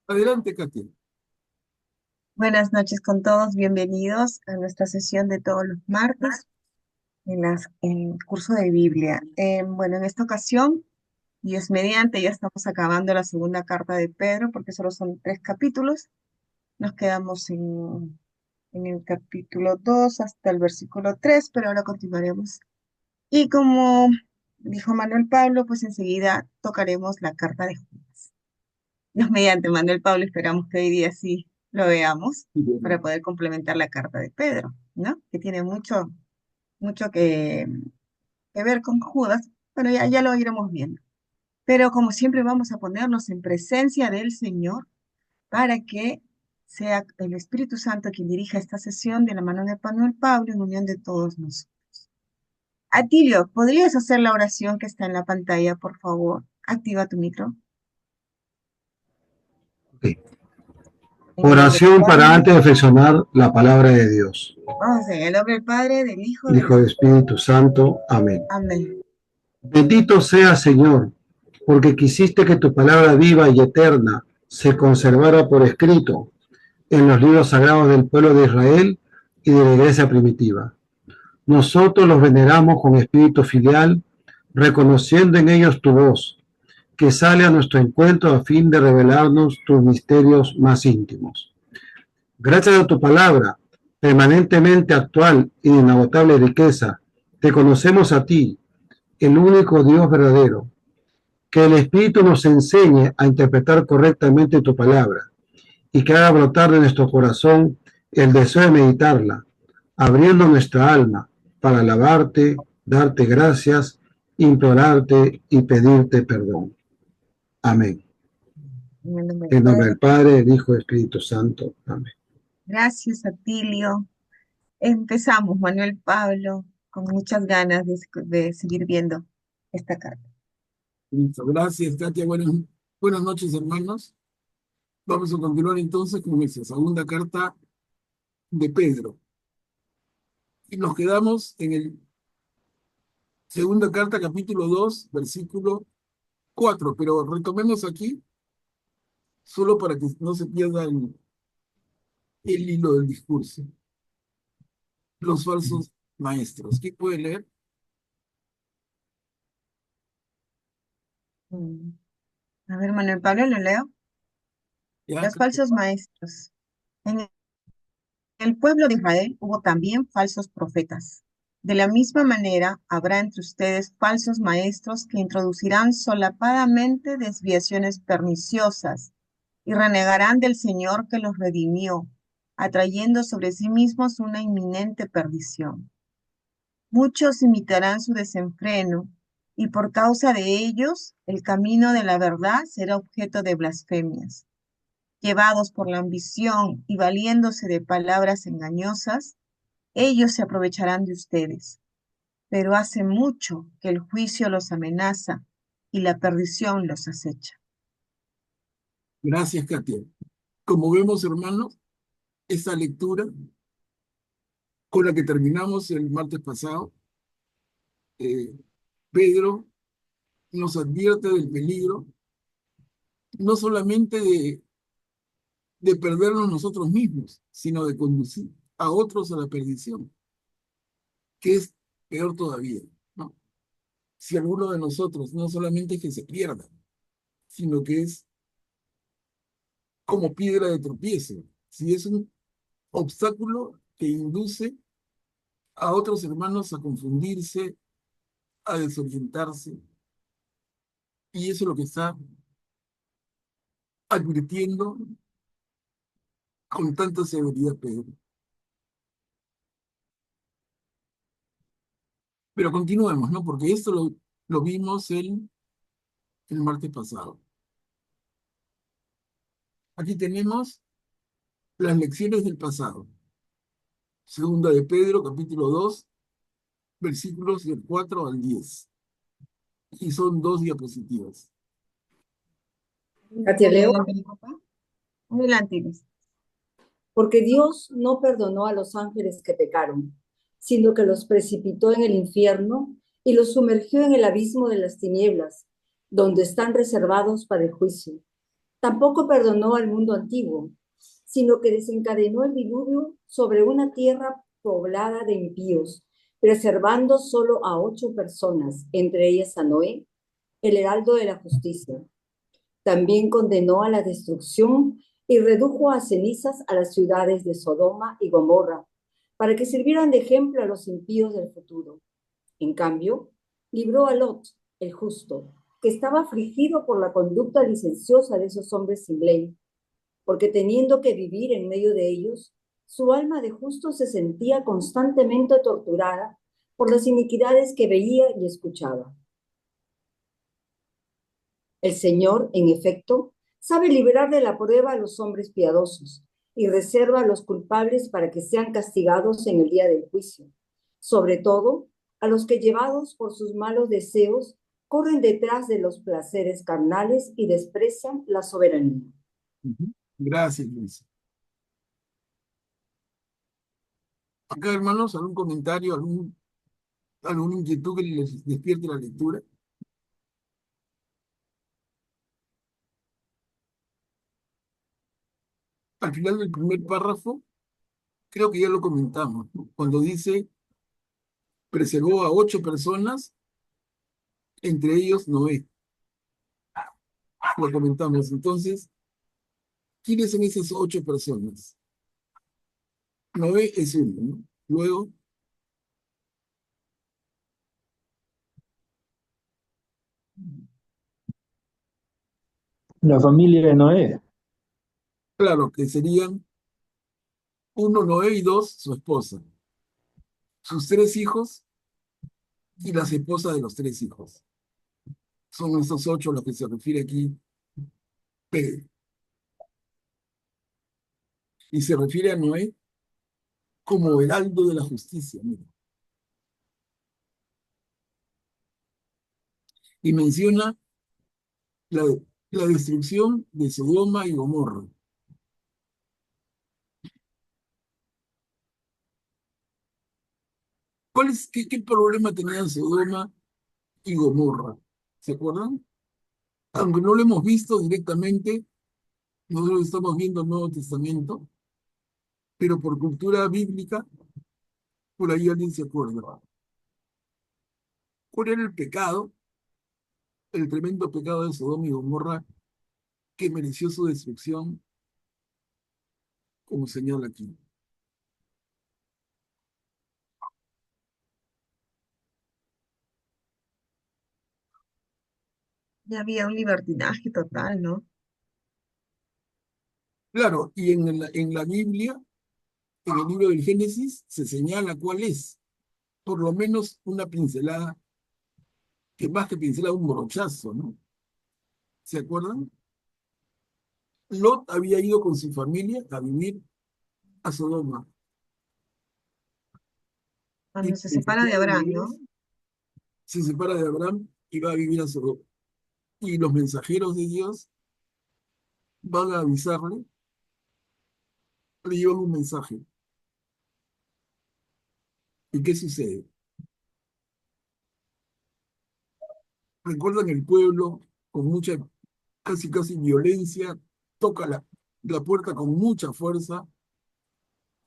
Adelante, Katia. Buenas noches con todos, bienvenidos a nuestra sesión de todos los martes en el curso de Biblia. Bueno, en esta ocasión, Dios mediante, ya estamos acabando la segunda carta de Pedro porque solo son 3 capítulos. Nos quedamos en el capítulo 2 hasta el versículo 3, pero ahora continuaremos. Y como dijo Manuel Pablo, pues enseguida tocaremos la carta de Judas. Dios mediante, Manuel Pablo, esperamos que hoy día sí lo veamos para poder complementar la carta de Pedro, ¿no? Que tiene mucho que ver con Judas, pero ya lo iremos viendo. Pero como siempre vamos a ponernos en presencia del Señor para que sea el Espíritu Santo quien dirija esta sesión de la mano de Manuel Pablo en unión de todos nosotros. Atilio, ¿podrías hacer la oración que está en la pantalla, por favor? Activa tu micro. Ok. En el nombre del Oración para Padre, antes de reflexionar la palabra de Dios. vamos en el nombre del Padre, del Hijo, del Hijo del Espíritu. Espíritu Santo. Amén. Amén. Bendito sea, Señor, porque quisiste que tu palabra viva y eterna se conservara por escrito en los libros sagrados del pueblo de Israel y de la iglesia primitiva. Nosotros los veneramos con espíritu filial, reconociendo en ellos tu voz, que sale a nuestro encuentro a fin de revelarnos tus misterios más íntimos. Gracias a tu palabra, permanentemente actual y de inagotable riqueza, te conocemos a ti, el único Dios verdadero. Que el Espíritu nos enseñe a interpretar correctamente tu palabra y que haga brotar de nuestro corazón el deseo de meditarla, abriendo nuestra alma para alabarte, darte gracias, implorarte y pedirte perdón. Amén. En el nombre del En nombre Padre. del Padre, del Hijo y del Espíritu Santo. Amén. Gracias, Atilio. Empezamos, Manuel Pablo, con muchas ganas de seguir viendo esta carta. Listo. Gracias, Katia. Buenas noches, hermanos. Vamos a continuar entonces con esa segunda carta de Pedro. Y nos quedamos en el segunda carta, capítulo 2 versículo 4. Pero retomemos aquí, solo para que no se pierda el hilo del discurso. Los falsos maestros. ¿Quién puede leer? Mm. A ver, Manuel Pablo, lo leo. ¿Ya? Los falsos maestros. En el pueblo de Israel hubo también falsos profetas. De la misma manera, habrá entre ustedes falsos maestros que introducirán solapadamente desviaciones perniciosas y renegarán del Señor que los redimió, atrayendo sobre sí mismos una inminente perdición. Muchos imitarán su desenfreno, y por causa de ellos el camino de la verdad será objeto de blasfemias. Llevados por la ambición y valiéndose de palabras engañosas, ellos se aprovecharán de ustedes. Pero hace mucho que el juicio los amenaza y la perdición los acecha. Gracias, Katia. Como vemos, hermanos, esta lectura con la que terminamos el martes pasado, eh, Pedro nos advierte del peligro, no solamente de perdernos nosotros mismos, sino de conducir a otros a la perdición, que es peor todavía, ¿no? Si alguno de nosotros no solamente es que se pierda, sino que es como piedra de tropiezo, si es un obstáculo que induce a otros hermanos a confundirse, a desorientarse, y eso es lo que está advirtiendo con tanta severidad Pedro. Pero continuemos, ¿no? Porque esto lo vimos el martes pasado. Aquí tenemos las lecciones del pasado. Segunda de Pedro, capítulo 2 versículos del 4 al 10. Y son dos diapositivas. ¿Se Katia, lee leo. la pericopa? Adelante, Luis. Porque Dios no perdonó a los ángeles que pecaron, sino que los precipitó en el infierno y los sumergió en el abismo de las tinieblas, donde están reservados para el juicio. Tampoco perdonó al mundo antiguo, sino que desencadenó el diluvio sobre una tierra poblada de impíos, preservando solo a 8 personas, entre ellas a Noé, el heraldo de la justicia. También condenó a la destrucción y redujo a cenizas a las ciudades de Sodoma y Gomorra, para que sirvieran de ejemplo a los impíos del futuro. En cambio, libró a Lot, el justo, que estaba afligido por la conducta licenciosa de esos hombres sin ley, porque teniendo que vivir en medio de ellos, su alma de justo se sentía constantemente torturada por las iniquidades que veía y escuchaba. El Señor, en efecto, sabe liberar de la prueba a los hombres piadosos y reserva a los culpables para que sean castigados en el día del juicio, sobre todo a los que llevados por sus malos deseos corren detrás de los placeres carnales y desprecian la soberanía. Gracias, Luis. Acá, hermanos, algún comentario, alguna inquietud que les despierte la lectura. Al final del primer párrafo, creo que ya lo comentamos, ¿no? Cuando dice, preservó a 8 personas, entre ellos Noé. Lo comentamos. Entonces, ¿quiénes son esas 8 personas? Noé es uno, ¿no? Luego, La familia de Noé. claro, que serían uno Noé y dos su esposa, sus 3 hijos y las esposas de los 3 hijos. Son esos 8 a los que se refiere aquí Pedro. Y se refiere a Noé como heraldo de la justicia. Mira. Y menciona la, la destrucción de Sodoma y Gomorra. ¿Qué problema tenían Sodoma y Gomorra? ¿Se acuerdan? Aunque no lo hemos visto directamente, nosotros estamos viendo el Nuevo Testamento, pero por cultura bíblica, por ahí alguien se acuerda. ¿Cuál era el pecado, el tremendo pecado de Sodoma y Gomorra que mereció su destrucción, como señala aquí? Ya había un libertinaje total, ¿no? Claro, y en la Biblia, en el libro del Génesis, se señala cuál es, por lo menos una pincelada, que más que pincelada, un brochazo, ¿no? ¿Se acuerdan? Lot había ido con su familia a vivir a Sodoma. Y Cuando se el separa de mensajeros de Abraham, ¿no? Dios se separa de Abraham y va a vivir a Sodoma. Y los mensajeros de Dios van a avisarle, le llevan un mensaje. ¿Y qué sucede? Recuerdan el pueblo con mucha, casi violencia, toca la puerta con mucha fuerza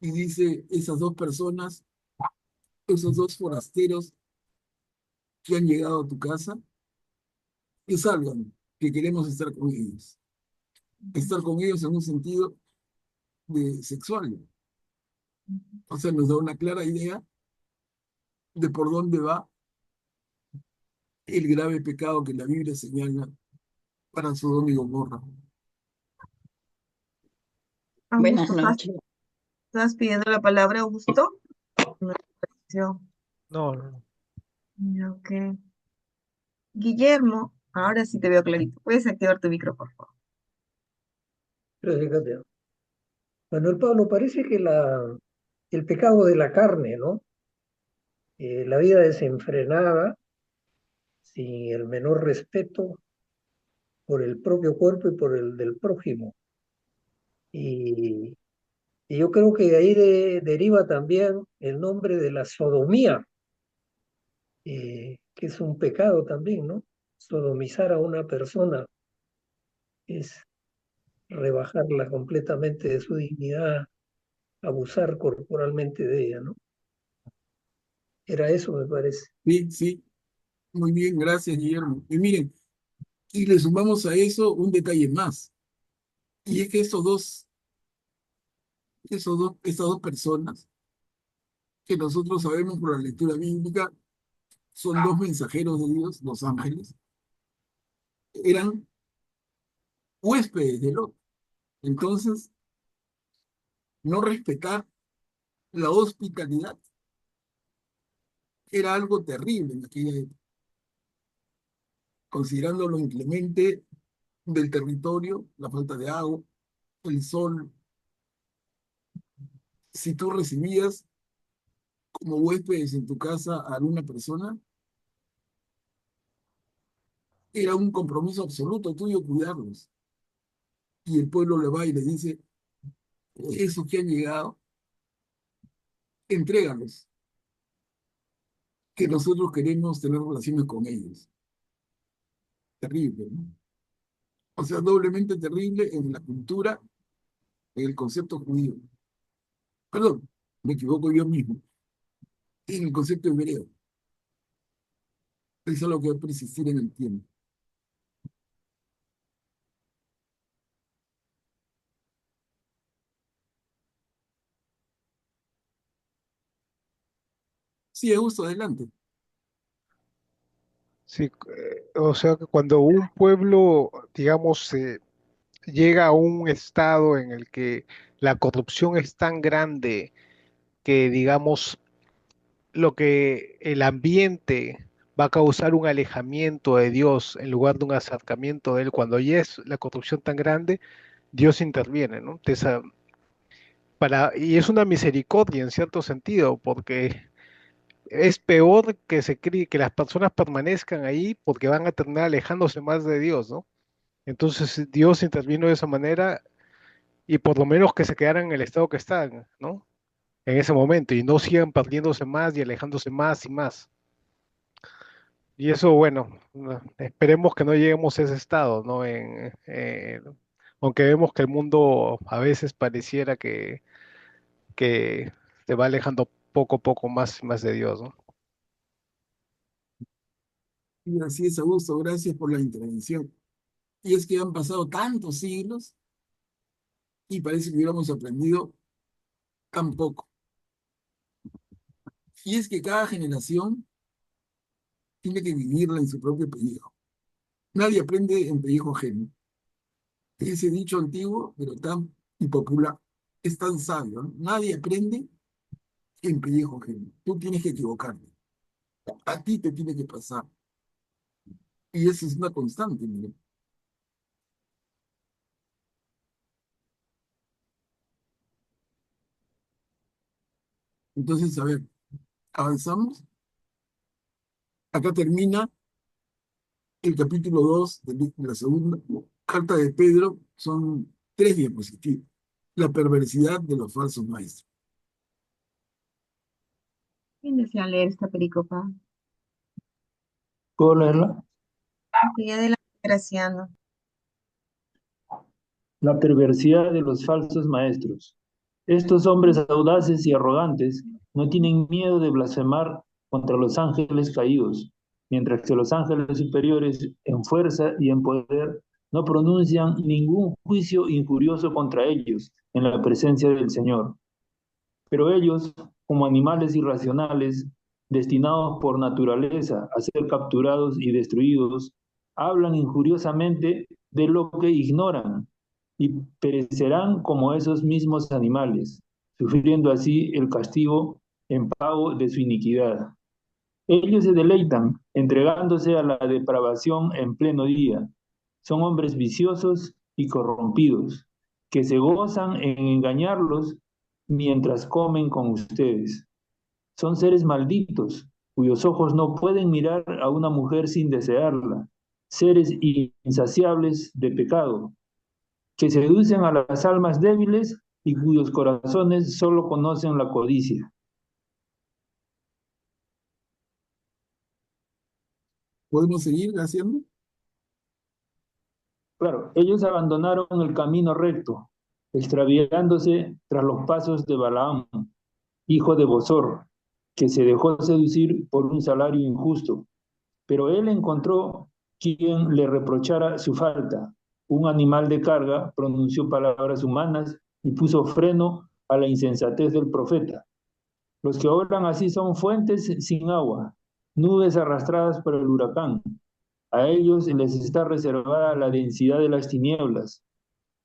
y dice, esas 2 personas, esos 2 forasteros que han llegado a tu casa, que salgan, que queremos estar con ellos. Estar con ellos en un sentido de sexual. O sea, nos da una clara idea de por dónde va el grave pecado que la Biblia señala para Sodoma y Gomorra. Augusto, ¿estás pidiendo la palabra, Augusto? No, apareció. No, no. Ya, ok. Guillermo, ahora sí te veo clarito. Puedes activar tu micro, por favor. Gracias, Katia. Manuel Pablo, parece que el pecado de la carne, ¿no? La vida desenfrenada, sin el menor respeto por el propio cuerpo y por el del prójimo. Y, y yo creo que de ahí deriva también el nombre de la sodomía, que es un pecado también, ¿no? Sodomizar a una persona es rebajarla completamente de su dignidad, abusar corporalmente de ella, ¿no? Era eso, me parece. Sí, sí, muy bien, gracias, Guillermo. Y miren, y le sumamos a eso un detalle más, y es que estas dos personas, que nosotros sabemos por la lectura bíblica, son dos mensajeros de Dios, los ángeles, eran huéspedes de Lot. Entonces, no respetar la hospitalidad era algo terrible en aquella época, considerando lo inclemente del territorio, la falta de agua, el sol. Si tú recibías como huéspedes en tu casa a alguna persona, era un compromiso absoluto tuyo cuidarlos. Y el pueblo le va y le dice, esos que han llegado, entrégalos, que nosotros queremos tener relaciones con ellos. Terrible, ¿no? O sea, doblemente terrible en la cultura, en el concepto judío. Perdón, me equivoco yo mismo. En el concepto hebreo. Eso es lo que va a persistir en el tiempo. Sí, Augusto, adelante. Sí, o sea que cuando un pueblo, digamos, llega a un estado en el que la corrupción es tan grande que, digamos, lo que el ambiente va a causar un alejamiento de Dios en lugar de un acercamiento de Él, cuando ya es la corrupción tan grande, Dios interviene, ¿no? Y es una misericordia en cierto sentido, porque es peor que que las personas permanezcan ahí porque van a terminar alejándose más de Dios, ¿no? Entonces Dios intervino de esa manera y por lo menos que se quedaran en el estado que están, ¿no? En ese momento y no sigan perdiéndose más y alejándose más y más. Y eso, bueno, esperemos que no lleguemos a ese estado, ¿no? Aunque vemos que el mundo a veces pareciera que se va alejando poco a poco más y más de Dios, ¿no? Y así es, Augusto, gracias por la intervención. Y es que han pasado tantos siglos y parece que hubiéramos aprendido tan poco. Y es que cada generación tiene que vivirla en su propio pellejo. Nadie aprende en pellejo ajeno. Ese dicho antiguo, pero tan impopular, es tan sabio, ¿no? Nadie aprende en pellejo ajeno. Tú tienes que equivocarte. A ti te tiene que pasar. Y eso es una constante, mire. Entonces, a ver, avanzamos. Acá termina el capítulo 2 de la segunda carta de Pedro. Son 3 diapositivas. La perversidad de los falsos maestros. ¿Quién desea leer esta pericopa? ¿Puedo leerla? Que adelante, Graciano. La perversidad de los falsos maestros. Estos hombres audaces y arrogantes no tienen miedo de blasfemar contra los ángeles caídos, mientras que los ángeles superiores en fuerza y en poder no pronuncian ningún juicio injurioso contra ellos en la presencia del Señor. Pero ellos, como animales irracionales, destinados por naturaleza a ser capturados y destruidos, hablan injuriosamente de lo que ignoran y perecerán como esos mismos animales, sufriendo así el castigo en pago de su iniquidad. Ellos se deleitan entregándose a la depravación en pleno día. Son hombres viciosos y corrompidos, que se gozan en engañarlos mientras comen con ustedes. Son seres malditos, cuyos ojos no pueden mirar a una mujer sin desearla, seres insaciables de pecado, que seducen a las almas débiles y cuyos corazones solo conocen la codicia. ¿Podemos seguir haciendo? Claro, ellos abandonaron el camino recto, extraviándose tras los pasos de Balaam, hijo de Bosor, que se dejó seducir por un salario injusto. Pero él encontró quien le reprochara su falta. Un animal de carga pronunció palabras humanas y puso freno a la insensatez del profeta. Los que obran así son fuentes sin agua, nubes arrastradas por el huracán. A ellos les está reservada la densidad de las tinieblas.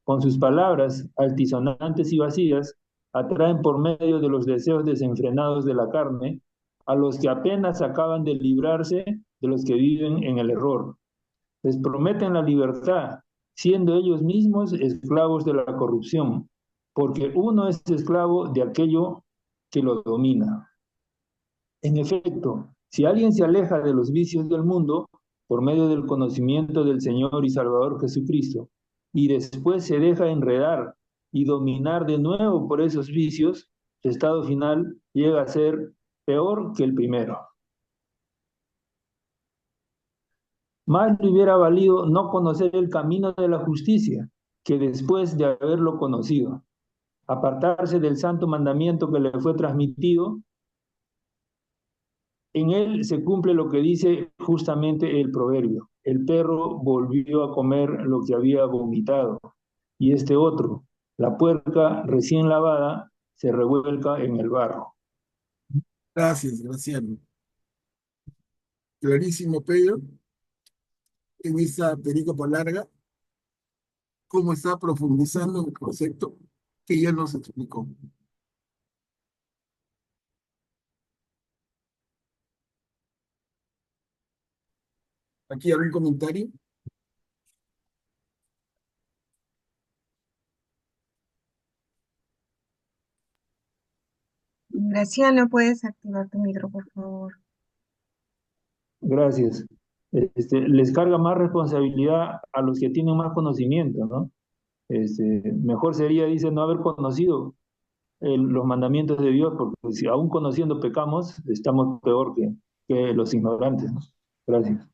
Con sus palabras altisonantes y vacías, atraen por medio de los deseos desenfrenados de la carne a los que apenas acaban de librarse de los que viven en el error. Les prometen la libertad, siendo ellos mismos esclavos de la corrupción, porque uno es esclavo de aquello que lo domina. En efecto, si alguien se aleja de los vicios del mundo por medio del conocimiento del Señor y Salvador Jesucristo, y después se deja enredar y dominar de nuevo por esos vicios, su estado final llega a ser peor que el primero. Más le hubiera valido no conocer el camino de la justicia que después de haberlo conocido, apartarse del santo mandamiento que le fue transmitido. En él se cumple lo que dice justamente el proverbio: el perro volvió a comer lo que había vomitado, y este otro, la puerca recién lavada, se revuelca en el barro. Gracias, Graciano. Clarísimo, Pedro, en esa perícopa larga, cómo está profundizando en el concepto que ya nos explicó. ¿Aquí algún comentario? Graciano, ¿puedes activar tu micro, por favor? Gracias. Les carga más responsabilidad a los que tienen más conocimiento, ¿no? Mejor sería, dice, no haber conocido los mandamientos de Dios, porque si aún conociendo pecamos, estamos peor que los ignorantes, ¿no? Gracias.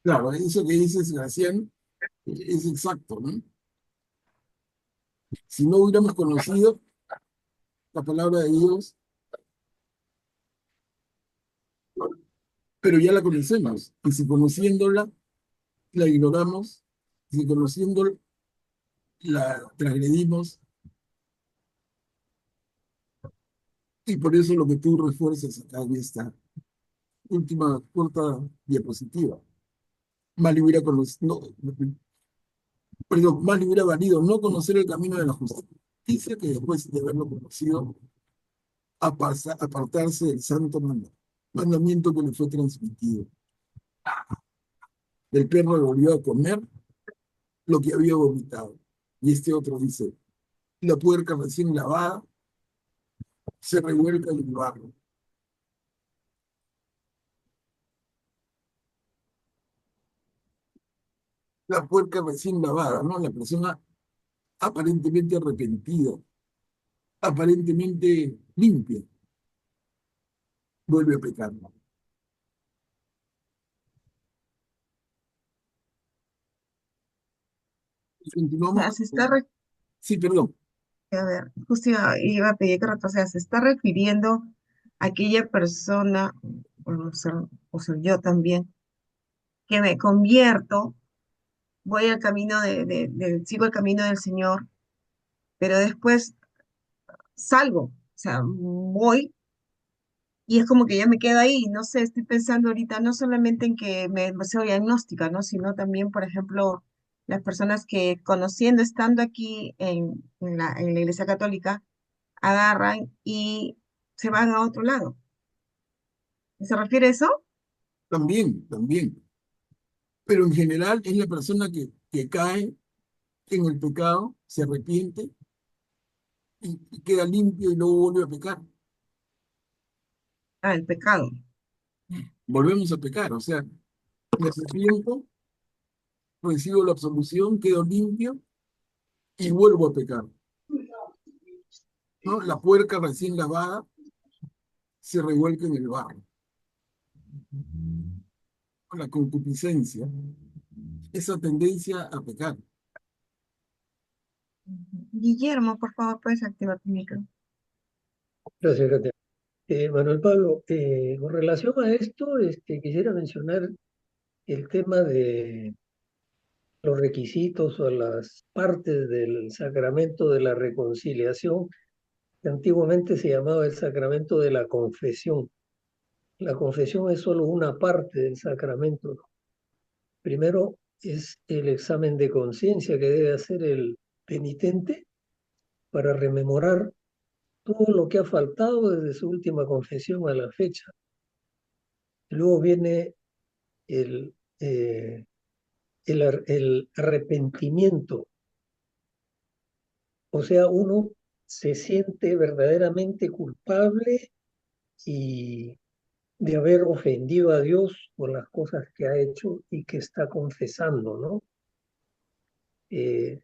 Claro, eso que dices, Graciano, es exacto, ¿no? Si no hubiéramos conocido la palabra de Dios, pero ya la conocemos, y si conociéndola la ignoramos, si conociéndola la transgredimos, y por eso lo que tú refuerzas acá en esta última corta diapositiva. Más le hubiera conocido, perdón, más le hubiera valido no conocer el camino de la justicia que después de haberlo conocido, apartarse del santo mandamiento que le fue transmitido. El perro volvió a comer lo que había vomitado. Y este otro dice, la puerca recién lavada se revuelca en el barro. La puerca recién lavada, ¿no? La persona aparentemente arrepentida, aparentemente limpia, vuelve a pecar. O Continuamos. sea, Sí, perdón. a ver, justo iba a pedir que retroceda, se está refiriendo a aquella persona, o ser yo también, que me convierto, voy al camino sigo el camino del Señor, pero después salgo, o sea, voy y es como que ya me quedo ahí, no sé, estoy pensando ahorita no solamente en que me soy agnóstica, ¿no? Sino también, por ejemplo, las personas que conociendo, estando aquí en la Iglesia Católica, agarran y se van a otro lado. ¿Se refiere a eso? También, también. Pero en general es la persona que cae en el pecado, se arrepiente y queda limpio y luego vuelve a pecar. Ah, el pecado. Volvemos a pecar, o sea, me arrepiento, recibo la absolución, quedo limpio y vuelvo a pecar, ¿no? La puerca recién lavada se revuelca en el barro. La concupiscencia esa tendencia a pecar. Guillermo, por favor, puedes activar tu micro. Gracias, Katia. Manuel Pablo, con relación a esto, quisiera mencionar el tema de los requisitos o las partes del sacramento de la reconciliación, que antiguamente se llamaba el sacramento de la confesión. La confesión es solo una parte del sacramento, ¿no? Primero es el examen de conciencia que debe hacer el penitente para rememorar todo lo que ha faltado desde su última confesión a la fecha. Luego viene el, eh, el arrepentimiento, o sea, uno se siente verdaderamente culpable y de haber ofendido a Dios por las cosas que ha hecho y que está confesando, ¿no?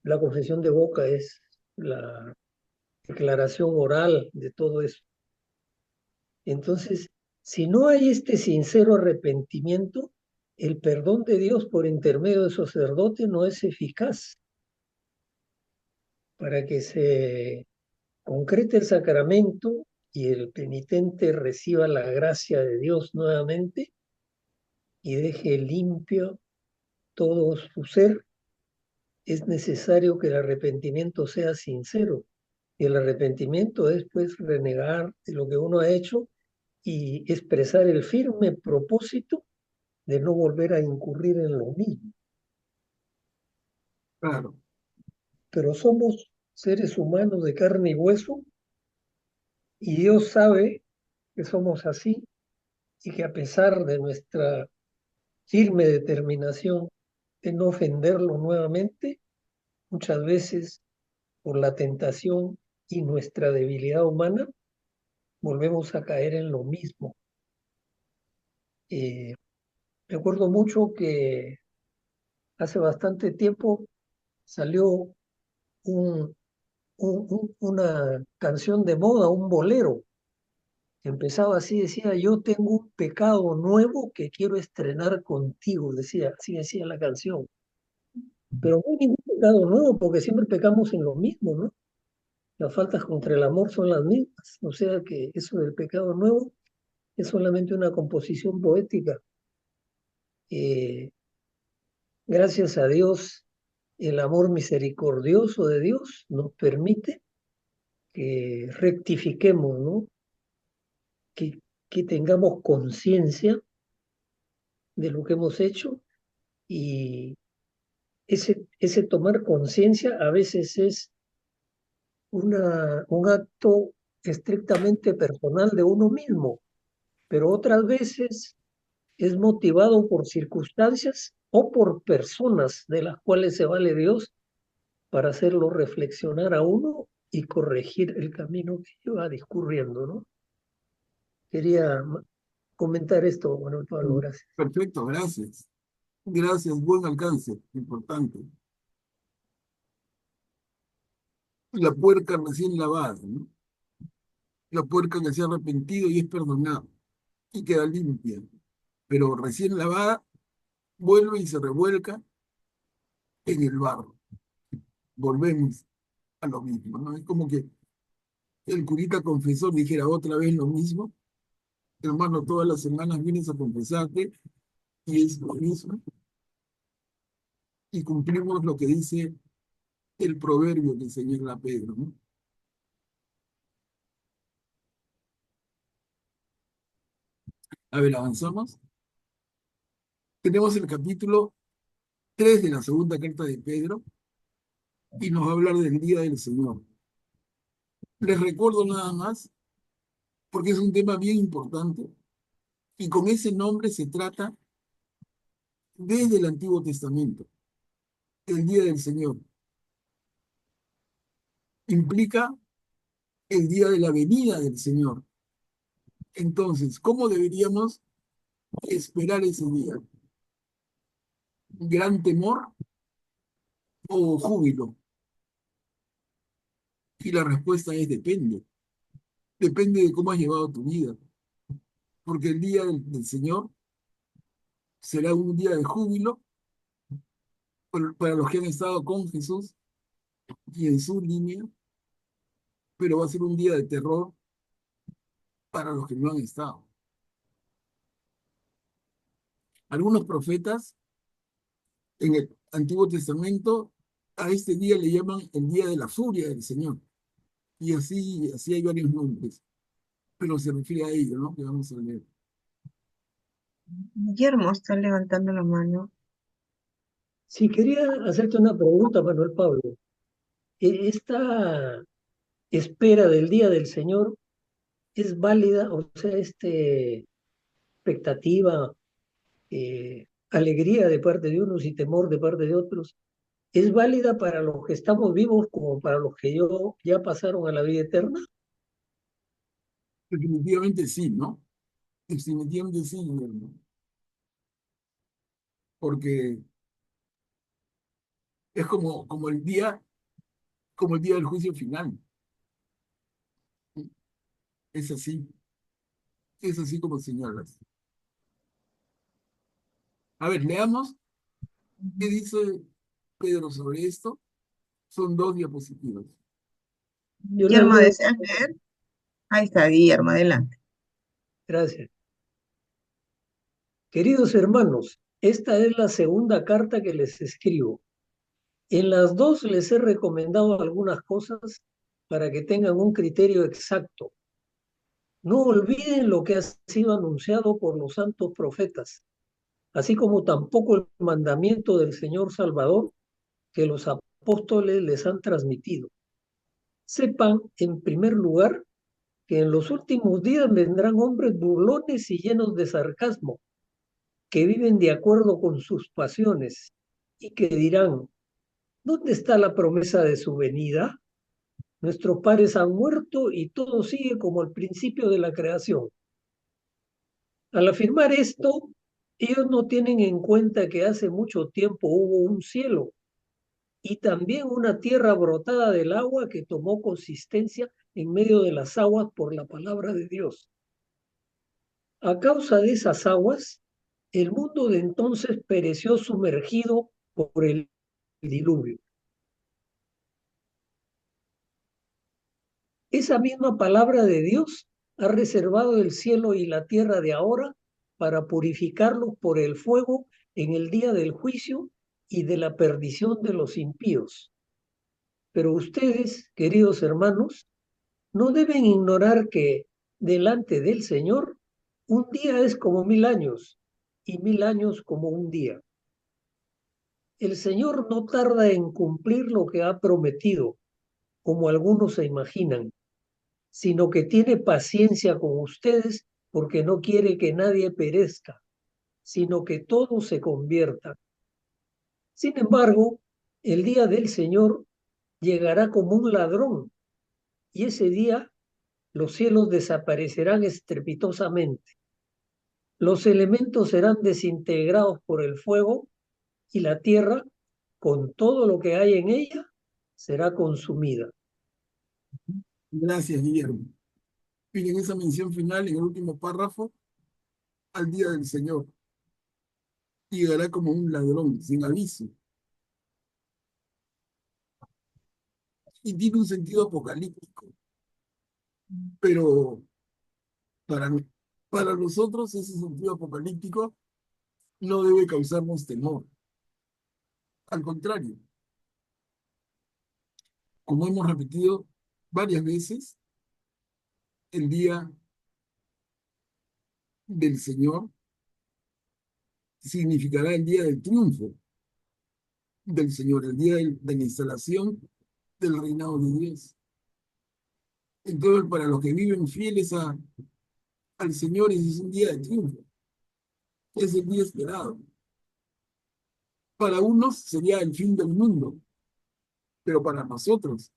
La confesión de boca es la declaración oral de todo eso. Entonces, si no hay este sincero arrepentimiento, el perdón de Dios por intermedio del sacerdote no es eficaz para que se concrete el sacramento y el penitente reciba la gracia de Dios nuevamente y deje limpio todo su ser. Es necesario que el arrepentimiento sea sincero. Y el arrepentimiento es pues renegar de lo que uno ha hecho y expresar el firme propósito de no volver a incurrir en lo mismo. Claro. Pero somos seres humanos de carne y hueso y Dios sabe que somos así y que a pesar de nuestra firme determinación de no ofenderlo nuevamente, muchas veces por la tentación y nuestra debilidad humana, volvemos a caer en lo mismo. Me acuerdo mucho que hace bastante tiempo salió una canción de moda, un bolero, que empezaba así, decía, yo tengo un pecado nuevo que quiero estrenar contigo, decía, así decía la canción. Pero no hay ningún pecado nuevo, porque siempre pecamos en lo mismo, ¿no? Las faltas contra el amor son las mismas, o sea que eso del pecado nuevo es solamente una composición poética. Eh, Gracias a Dios, el amor misericordioso de Dios nos permite que rectifiquemos, ¿no? Que, que tengamos conciencia de lo que hemos hecho y ese tomar conciencia a veces es un acto estrictamente personal de uno mismo, pero otras veces es motivado por circunstancias o por personas de las cuales se vale Dios para hacerlo reflexionar a uno y corregir el camino que iba discurriendo, ¿no? Quería comentar esto, bueno, Pablo, gracias. Perfecto, gracias. Gracias, buen alcance, importante. La puerca recién lavada, ¿no? La puerca que se ha arrepentido y es perdonada y queda limpia, pero recién lavada vuelve y se revuelca en el barro. Volvemos a lo mismo, ¿no? Es como que el curita confesor dijera otra vez lo mismo. Hermano, todas las semanas vienes a confesarte y es lo mismo. Y cumplimos lo que dice el proverbio que señala Pedro, ¿no? A ver, avanzamos. Tenemos el capítulo 3 de la segunda carta de Pedro y nos va a hablar del día del Señor. Les recuerdo nada más, porque es un tema bien importante, y con ese nombre se trata desde el Antiguo Testamento. El día del Señor implica el día de la venida del Señor. Entonces, ¿cómo deberíamos esperar ese día? ¿Gran temor o júbilo? Y la respuesta es depende. Depende de cómo has llevado tu vida. Porque el día del Señor será un día de júbilo para los que han estado con Jesús y en su línea, pero va a ser un día de terror para los que no han estado. Algunos profetas en el Antiguo Testamento a este día le llaman el día de la furia del Señor. Y así hay varios nombres, pero se refiere a ello, ¿no? Que vamos a leer. Guillermo está levantando la mano. Sí, quería hacerte una pregunta, Manuel Pablo. ¿Esta espera del día del Señor es válida? O sea, expectativa, alegría de parte de unos y temor de parte de otros, ¿es válida para los que estamos vivos como para los que ya pasaron a la vida eterna? Definitivamente sí, ¿no? Definitivamente sí, Guillermo. Porque es como el día del juicio final. Es así como señalas. A ver, leamos qué dice Pedro sobre esto. Son 2 diapositivas. Yo las Guillermo, leo. ¿deseas leer? Ahí está, Guillermo, adelante. Gracias. Queridos hermanos, esta es la segunda carta que les escribo. En las dos les he recomendado algunas cosas para que tengan un criterio exacto. No olviden lo que ha sido anunciado por los santos profetas, así como tampoco el mandamiento del Señor Salvador que los apóstoles les han transmitido. Sepan, en primer lugar, que en los últimos días vendrán hombres burlones y llenos de sarcasmo, que viven de acuerdo con sus pasiones y que dirán, ¿dónde está la promesa de su venida? Nuestros padres han muerto y todo sigue como al principio de la creación. Al afirmar esto, ellos no tienen en cuenta que hace mucho tiempo hubo un cielo y también una tierra brotada del agua que tomó consistencia en medio de las aguas por la palabra de Dios. A causa de esas aguas, el mundo de entonces pereció sumergido por el diluvio. Esa misma palabra de Dios ha reservado el cielo y la tierra de ahora para purificarlos por el fuego en el día del juicio y de la perdición de los impíos. Pero ustedes, queridos hermanos, no deben ignorar que delante del Señor un día es como 1000 años y 1000 años como un día. El Señor no tarda en cumplir lo que ha prometido, como algunos se imaginan, sino que tiene paciencia con ustedes porque no quiere que nadie perezca, sino que todos se conviertan. Sin embargo, el día del Señor llegará como un ladrón, y ese día los cielos desaparecerán estrepitosamente. Los elementos serán desintegrados por el fuego y la tierra, con todo lo que hay en ella, será consumida. Gracias, Guillermo. Miren esa mención final en el último párrafo, al día del Señor. Llegará como un ladrón, sin aviso. Y tiene un sentido apocalíptico. Pero para, para nosotros ese sentido apocalíptico no debe causarnos temor. Al contrario, como hemos repetido varias veces, el día del Señor significará el día del triunfo del Señor, el día de la instalación del reinado de Dios. Entonces, para los que viven fieles al Señor, ese es un día de triunfo, es el día esperado. Para unos sería el fin del mundo, pero para nosotros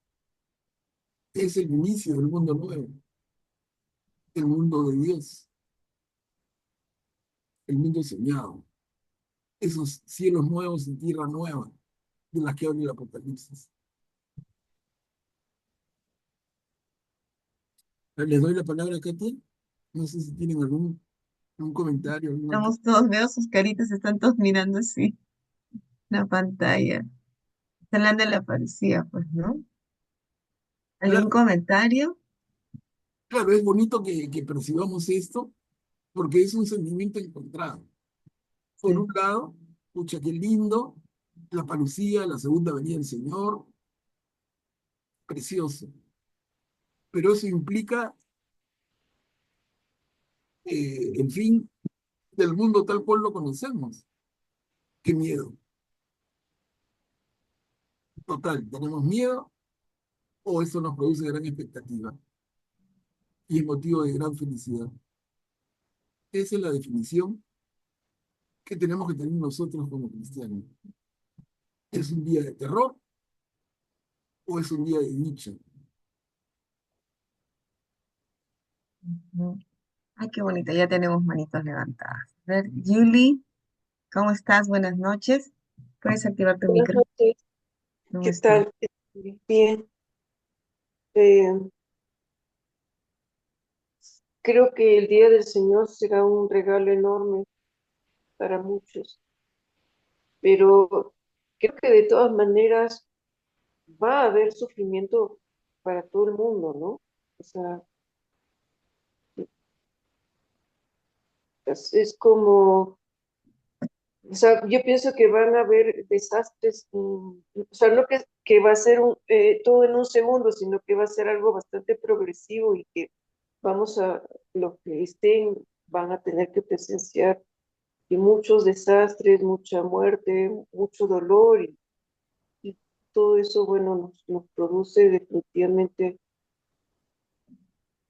es el inicio del mundo nuevo, el mundo de Dios, el mundo soñado, esos cielos nuevos y tierra nueva de las que habla el Apocalipsis. Les doy la palabra a Katia. No sé si tienen algún comentario. Estamos todos, veo sus caritas, están todos mirando así. la pantalla. Está hablando de la parecía, pues, ¿no? ¿Algún Claro, comentario? claro, es bonito que percibamos esto porque es un sentimiento encontrado. Por Sí. un lado, pucha, qué lindo, la parucía, la segunda venida del Señor, precioso. Pero eso implica el fin del mundo tal cual lo conocemos. Qué miedo. Total, ¿tenemos miedo o eso nos produce gran expectativa y es motivo de gran felicidad? Esa es la definición que tenemos que tener nosotros como cristianos. ¿Es un día de terror o es un día de dicha? Ujú. Ay, qué bonito, ya tenemos manitos levantadas. A ver, Julie, ¿cómo estás? Buenas noches. ¿Puedes activar tu Buenas micro? noches, ¿Cómo ¿qué estás? tal? Bien, eh, creo que el Día del Señor será un regalo enorme para muchos, pero creo que de todas maneras va a haber sufrimiento para todo el mundo, ¿no? O sea, es como, o sea, yo pienso que van a haber desastres, o sea, no que va a ser todo en un segundo, sino que va a ser algo bastante progresivo y que vamos a, los que estén, van a tener que presenciar y muchos desastres, mucha muerte, mucho dolor y todo eso, bueno, nos produce definitivamente,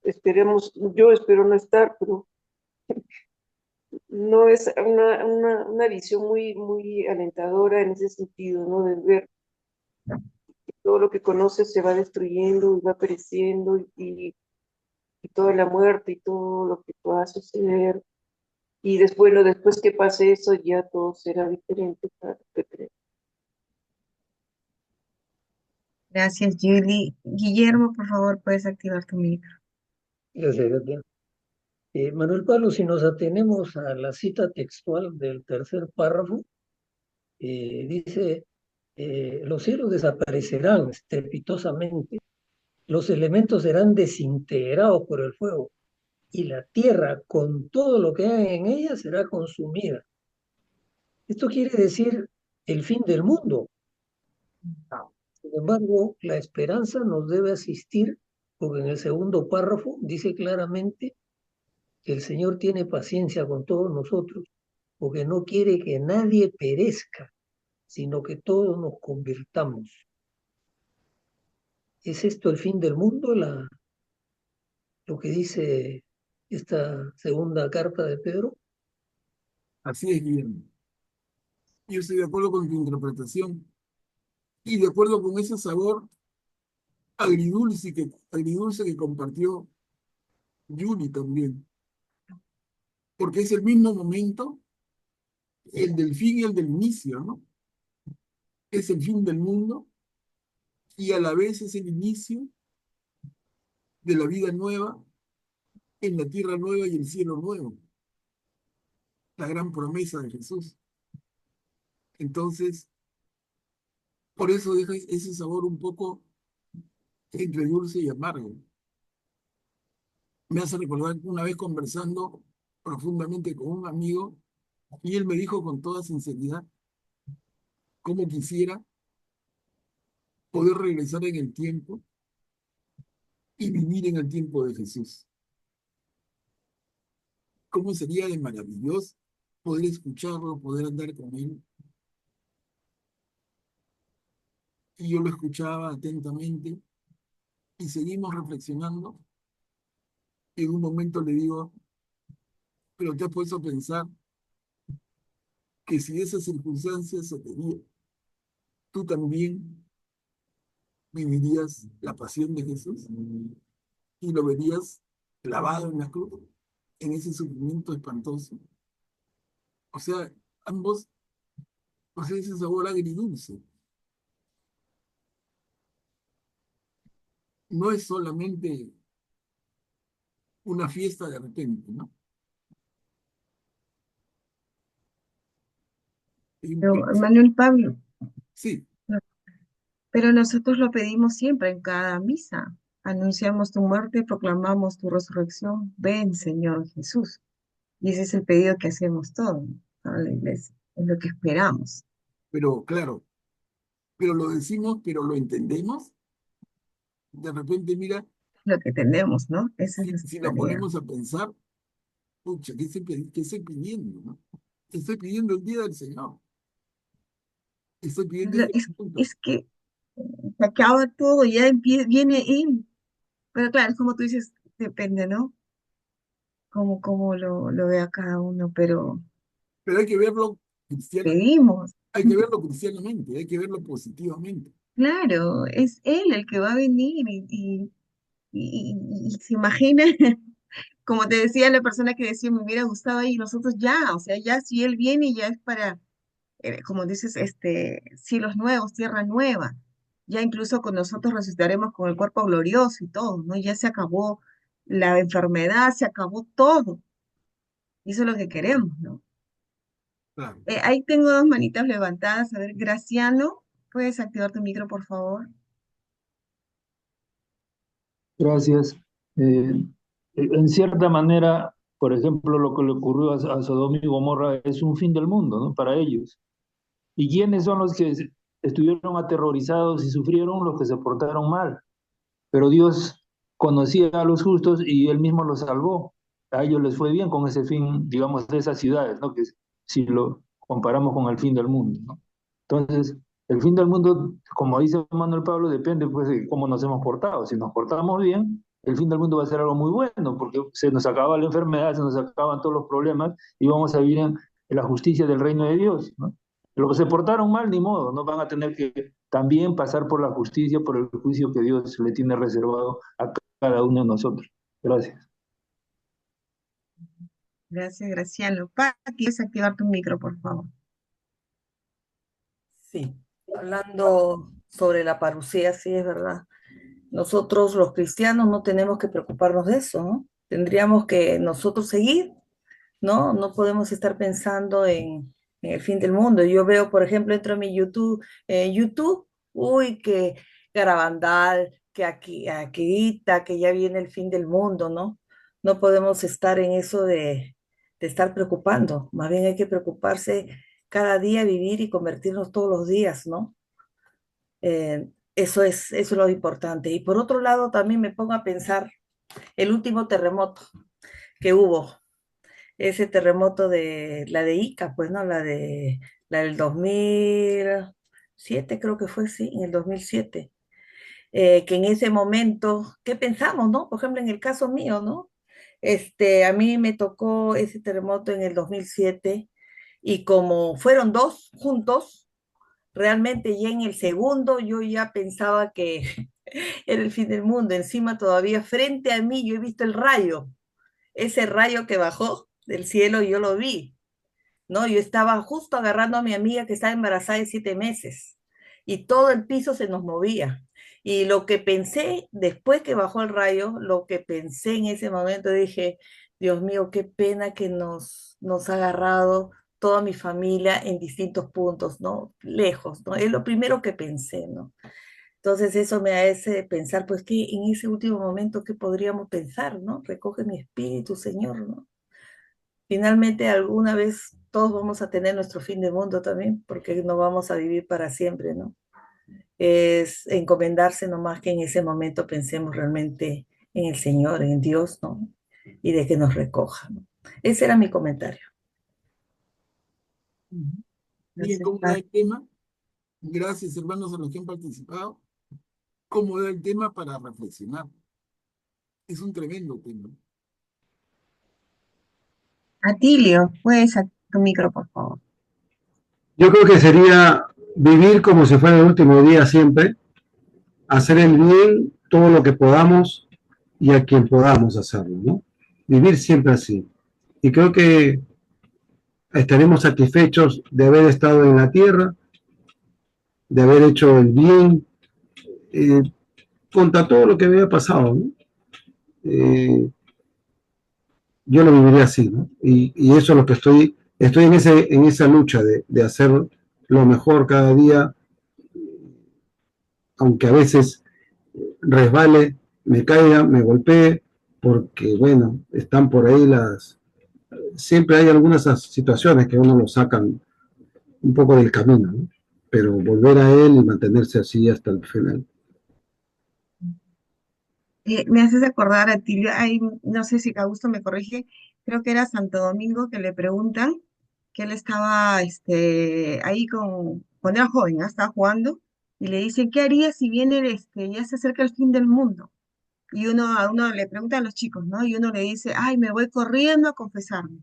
esperemos, yo espero no estar, pero no es una visión muy, muy alentadora en ese sentido, ¿no? De ver que todo lo que conoces se va destruyendo y va pereciendo y toda la muerte y todo lo que pueda suceder. Y después, bueno, después que pase eso, ya todo será diferente, claro, que creo. Gracias, Julie. Guillermo, por favor, puedes activar tu micro. Gracias, Katia. Manuel Pablo, si nos atenemos a la cita textual del tercer párrafo, dice, los cielos desaparecerán estrepitosamente, los elementos serán desintegrados por el fuego, y la tierra con todo lo que hay en ella será consumida. Esto quiere decir el fin del mundo. Sin embargo, la esperanza nos debe asistir, porque en el segundo párrafo dice claramente que el Señor tiene paciencia con todos nosotros, porque no quiere que nadie perezca, sino que todos nos convirtamos. ¿Es esto el fin del mundo, lo que dice esta segunda carta de Pedro? Así es, Guillermo. Yo estoy de acuerdo con tu interpretación y de acuerdo con ese sabor agridulce que compartió Yuri también, porque es el mismo momento, el del fin y el del inicio, ¿no? Es el fin del mundo y a la vez es el inicio de la vida nueva en la tierra nueva y el cielo nuevo, la gran promesa de Jesús. Entonces, por eso deja ese sabor un poco entre dulce y amargo. Me hace recordar una vez conversando profundamente con un amigo y él me dijo con toda sinceridad cómo quisiera poder regresar en el tiempo y vivir en el tiempo de Jesús. ¿Cómo sería de maravilloso poder escucharlo, poder andar con él? Y yo lo escuchaba atentamente y seguimos reflexionando. Y en un momento le digo, pero te has puesto a pensar que si esas circunstancias se te dieran, tú también vivirías la pasión de Jesús y lo verías clavado en la cruz, en ese sufrimiento espantoso. O sea, ambos poseen ese sabor agridulce. No es solamente una fiesta de repente, ¿no? Hay un Pero, principio. Manuel Pablo, Sí, pero nosotros lo pedimos siempre en cada misa. Anunciamos tu muerte, proclamamos tu resurrección. Ven, Señor Jesús. Y ese es el pedido que hacemos todos, ¿no? A la iglesia. Es lo que esperamos, pero claro, pero lo decimos, pero lo entendemos. De repente, mira, lo que tenemos, ¿no? Esa es si nuestra nos tarea. ponemos a pensar, pucha, qué estoy pidiendo, ¿no? Estoy pidiendo el día del Señor. Estoy pidiendo ese Es, punto. es que se acaba todo, ya viene Él. Pero claro, es como tú dices, depende, ¿no? Cómo lo vea cada uno, pero Pero hay que verlo cristiana, pedimos. hay que verlo cristianamente, hay que verlo positivamente. Claro, es Él el que va a venir y se imagina, como te decía la persona que decía, me hubiera gustado ahí, nosotros ya, o sea, ya si Él viene, ya es para, como dices, cielos nuevos, tierra nueva. Ya incluso con nosotros resucitaremos con el cuerpo glorioso y todo, ¿no? Ya se acabó la enfermedad, se acabó todo. Y eso es lo que queremos, ¿no? Claro. Ahí tengo dos manitas levantadas. A ver, Graciano, ¿puedes activar tu micro, por favor? Gracias. En cierta manera, por ejemplo, lo que le ocurrió a Sodoma y Gomorra es un fin del mundo, ¿no? Para ellos. ¿Y quiénes son los que estuvieron aterrorizados y sufrieron? Los que se portaron mal. Pero Dios conocía a los justos y Él mismo los salvó. A ellos les fue bien con ese fin, digamos, de esas ciudades, ¿no? Que si lo comparamos con el fin del mundo, ¿no? Entonces, el fin del mundo, como dice Manuel Pablo, depende pues de cómo nos hemos portado. Si nos portamos bien, el fin del mundo va a ser algo muy bueno, porque se nos acaba la enfermedad, se nos acaban todos los problemas y vamos a vivir en la justicia del reino de Dios, ¿no? Los que se portaron mal, ni modo, no van a tener que también pasar por la justicia, por el juicio que Dios le tiene reservado a cada uno de nosotros. Gracias. Gracias, Graciano. Pati, ¿puedes activar tu micro, por favor? Sí, hablando sobre la parucía, sí es verdad. Nosotros los cristianos no tenemos que preocuparnos de eso, ¿no? Tendríamos que nosotros seguir, ¿no? No podemos estar pensando en el fin del mundo. Yo veo, por ejemplo, entro a mi YouTube, uy, que Garabandal, que aquí, Aquita, que ya viene el fin del mundo, ¿no? No podemos estar en eso de estar preocupando. Más bien hay que preocuparse cada día, vivir y convertirnos todos los días, ¿no? Eso es lo importante. Y por otro lado, también me pongo a pensar el último terremoto que hubo, ese terremoto de la de Ica, pues, ¿no? La del 2007, creo que fue, sí, en el 2007. Que en ese momento, ¿qué pensamos, no? Por ejemplo, en el caso mío, ¿no? A mí me tocó ese terremoto en el 2007 y como fueron dos juntos, realmente ya en el segundo yo ya pensaba que era el fin del mundo. Encima todavía frente a mí yo he visto el rayo, ese rayo que bajó del cielo, yo lo vi, ¿no? Yo estaba justo agarrando a mi amiga que estaba embarazada de 7 meses y todo el piso se nos movía. Y lo que pensé después que bajó el rayo, lo que pensé en ese momento, dije, Dios mío, qué pena que nos ha agarrado toda mi familia en distintos puntos, ¿no? Lejos, ¿no? Es lo primero que pensé, ¿no? Entonces eso me hace pensar, pues, que en ese último momento, ¿qué podríamos pensar, ¿no? Recoge mi espíritu, Señor, ¿no? Finalmente, alguna vez todos vamos a tener nuestro fin de mundo también, porque no vamos a vivir para siempre, ¿no? Es encomendarse nomás que en ese momento pensemos realmente en el Señor, en Dios, ¿no? Y de que nos recoja, ¿no? Ese era mi comentario. Miren Gracias, cómo da Pati. el tema. Gracias, hermanos, a los que han participado. Cómo da el tema para reflexionar. Es un tremendo tema. Atilio, ¿puedes activar tu micro, por favor? Yo creo que sería vivir como si fuera el último día siempre, hacer el bien todo lo que podamos y a quien podamos hacerlo, ¿no? Vivir siempre así. Y creo que estaremos satisfechos de haber estado en la tierra, de haber hecho el bien, eh, contra todo lo que había pasado, ¿no? Eh, yo lo viviré así, ¿no? Y eso es lo que estoy en esa lucha de hacer lo mejor cada día, aunque a veces resbale, me caiga, me golpee, porque bueno, están por ahí siempre hay algunas situaciones que uno lo sacan un poco del camino, ¿no? Pero volver a él y mantenerse así hasta el final. Me haces acordar a Tilio, ay, no sé si Augusto me corrige, creo que era Santo Domingo que le preguntan que él estaba ahí cuando era joven, ¿no? Estaba jugando y le dicen, ¿qué haría si viene ya se acerca el fin del mundo? Y a uno le preguntan a los chicos, ¿no? Y uno le dice, ay, me voy corriendo a confesarme.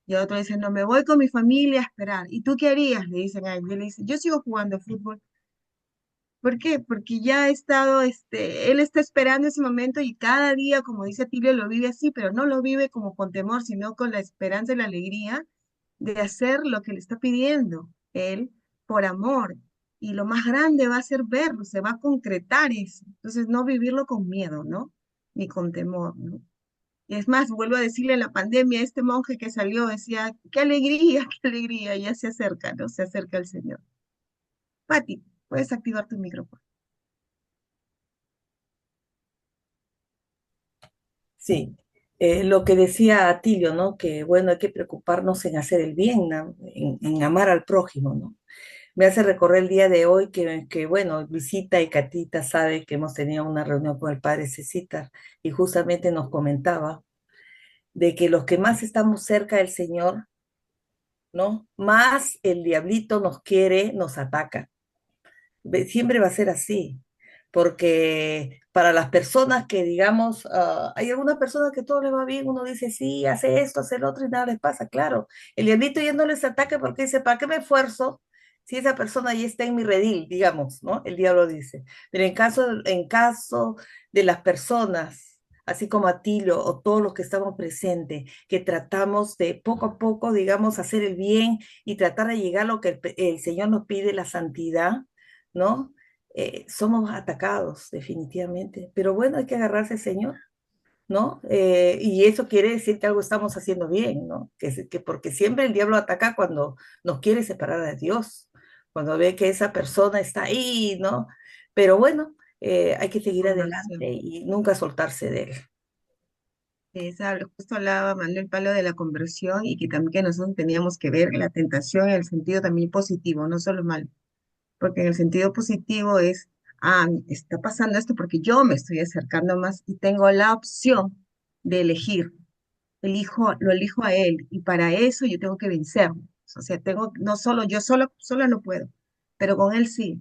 Y otro dice, no, me voy con mi familia a esperar. ¿Y tú qué harías? Le dicen a él. Y él dice, yo sigo jugando fútbol. ¿Por qué? Porque ya ha estado, él está esperando ese momento y cada día, como dice Tilio, lo vive así, pero no lo vive como con temor, sino con la esperanza y la alegría de hacer lo que le está pidiendo él por amor. Y lo más grande va a ser verlo, se va a concretar eso. Entonces, no vivirlo con miedo, ¿no? Ni con temor, ¿no? Y es más, vuelvo a decirle en la pandemia, este monje que salió decía, qué alegría, ya se acerca, ¿no? Se acerca el Señor. Pati, puedes activar tu micrófono. Sí, lo que decía Atilio, ¿no? Que bueno, hay que preocuparnos en hacer el bien, ¿no? En amar al prójimo, ¿no? Me hace recorrer el día de hoy bueno, Visita y Catita sabe que hemos tenido una reunión con el padre Cecitar y justamente nos comentaba de que los que más estamos cerca del Señor, ¿no? Más el diablito nos quiere, nos ataca. Siempre va a ser así, porque para las personas que, digamos, hay algunas personas que todo les va bien, uno dice, sí, hace esto, hace lo otro y nada les pasa, claro. El diablito ya no les ataca porque dice, ¿para qué me esfuerzo si esa persona ya está en mi redil, digamos, ¿no? El diablo dice. Pero en caso de las personas, así como Atilo o todos los que estamos presentes, que tratamos de poco a poco, digamos, hacer el bien y tratar de llegar a lo que el Señor nos pide, la santidad, ¿no? Somos atacados definitivamente, pero bueno, hay que agarrarse al Señor, ¿no? Y eso quiere decir que algo estamos haciendo bien, ¿no? Porque siempre el diablo ataca cuando nos quiere separar de Dios, cuando ve que esa persona está ahí, ¿no? Pero bueno, hay que seguir adelante Conversión. y nunca soltarse de él. Justo hablaba Manuel Palo de la conversión y que también que nosotros teníamos que ver la tentación en el sentido también positivo, no solo malo, porque en el sentido positivo es, está pasando esto porque yo me estoy acercando más y tengo la opción de elegir, lo elijo a él y para eso yo tengo que vencerme, o sea, no solo, yo sola no puedo, pero con él sí.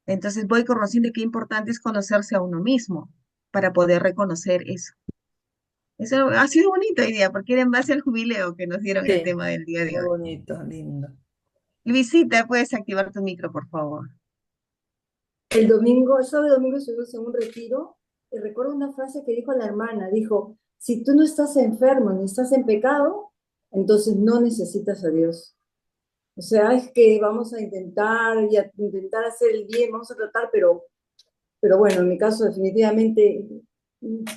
Entonces voy conociendo qué importante es conocerse a uno mismo para poder reconocer eso. Eso ha sido bonita idea, porque era en base al jubileo que nos dieron el Sí, tema del día de muy hoy. bonito, lindo. Luisita, puedes activar tu micro, por favor. El sábado y domingo estuvimos en un retiro y recuerdo una frase que dijo la hermana, dijo, si tú no estás enfermo ni estás en pecado, entonces no necesitas a Dios. O sea, es que vamos a intentar hacer el bien, vamos a tratar, pero bueno, en mi caso definitivamente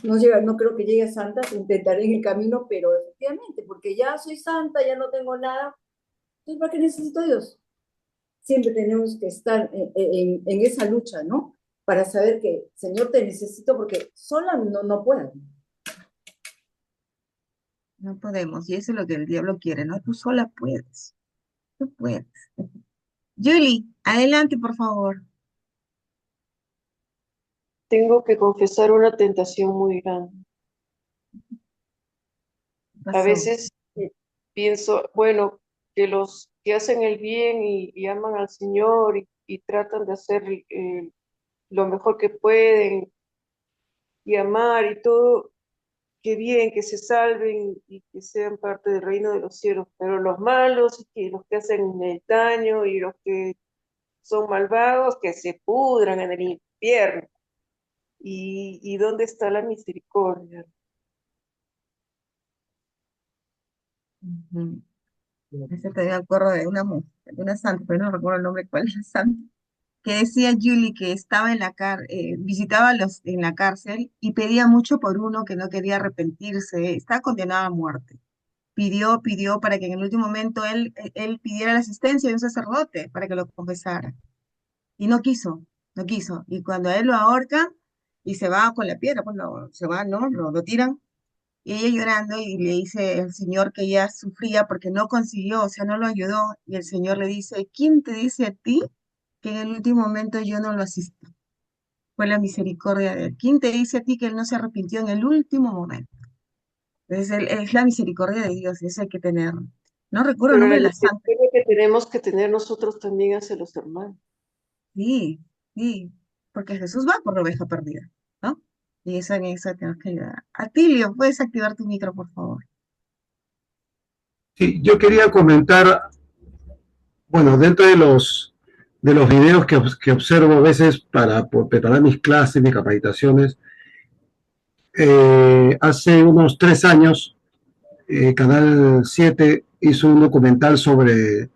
no creo que llegue a santa, intentaré en el camino, pero efectivamente, porque ya soy santa, ya no tengo nada, entonces ¿para qué necesito a Dios? Siempre tenemos que estar en esa lucha, ¿no? Para saber que, Señor, te necesito porque sola no puedo. No podemos, y eso es lo que el diablo quiere, ¿no? Tú sola puedes, tú puedes. Julie, adelante, por favor. Tengo que confesar una tentación muy grande. ¿Qué A pasó? veces pienso, bueno, que los que hacen el bien y aman al Señor y tratan de hacer lo mejor que pueden y amar y todo, qué bien, que se salven y que sean parte del reino de los cielos, pero los malos y los que hacen el daño y los que son malvados, que se pudran en el infierno. ¿Y dónde está la misericordia? Ujú. Ese te acuerdo de una mujer, de una santa, pero no recuerdo el nombre, cuál es la santa, que decía Julie que estaba visitaba en la cárcel y pedía mucho por uno que no quería arrepentirse, estaba condenado a muerte. pidió para que en el último momento él pidiera la asistencia de un sacerdote para que lo confesara. Y no quiso, no quiso. Y cuando a él lo ahorcan y se va con la piedra, pues se va, ¿no? Lo tiran. Y ella llorando y le dice el Señor que ella sufría porque no consiguió, o sea, no lo ayudó. Y el Señor le dice, ¿quién te dice a ti que en el último momento yo no lo asisto? Fue la misericordia de él. ¿Quién te dice a ti que él no se arrepintió en el último momento? Entonces, es la misericordia de Dios, eso hay que tener. No recuerdo el Pero nombre la de la santa. misericordia que tenemos que tener nosotros también hacia los hermanos. Sí, sí, porque Jesús va por la oveja perdida, ¿no? Y eso en eso tenemos que ayudar. Atilio, ¿puedes activar tu micro, por favor? Sí, yo quería comentar, bueno, dentro de los videos que observo a veces para preparar mis clases, mis capacitaciones, hace unos 3 años, Canal 7 hizo un documental sobre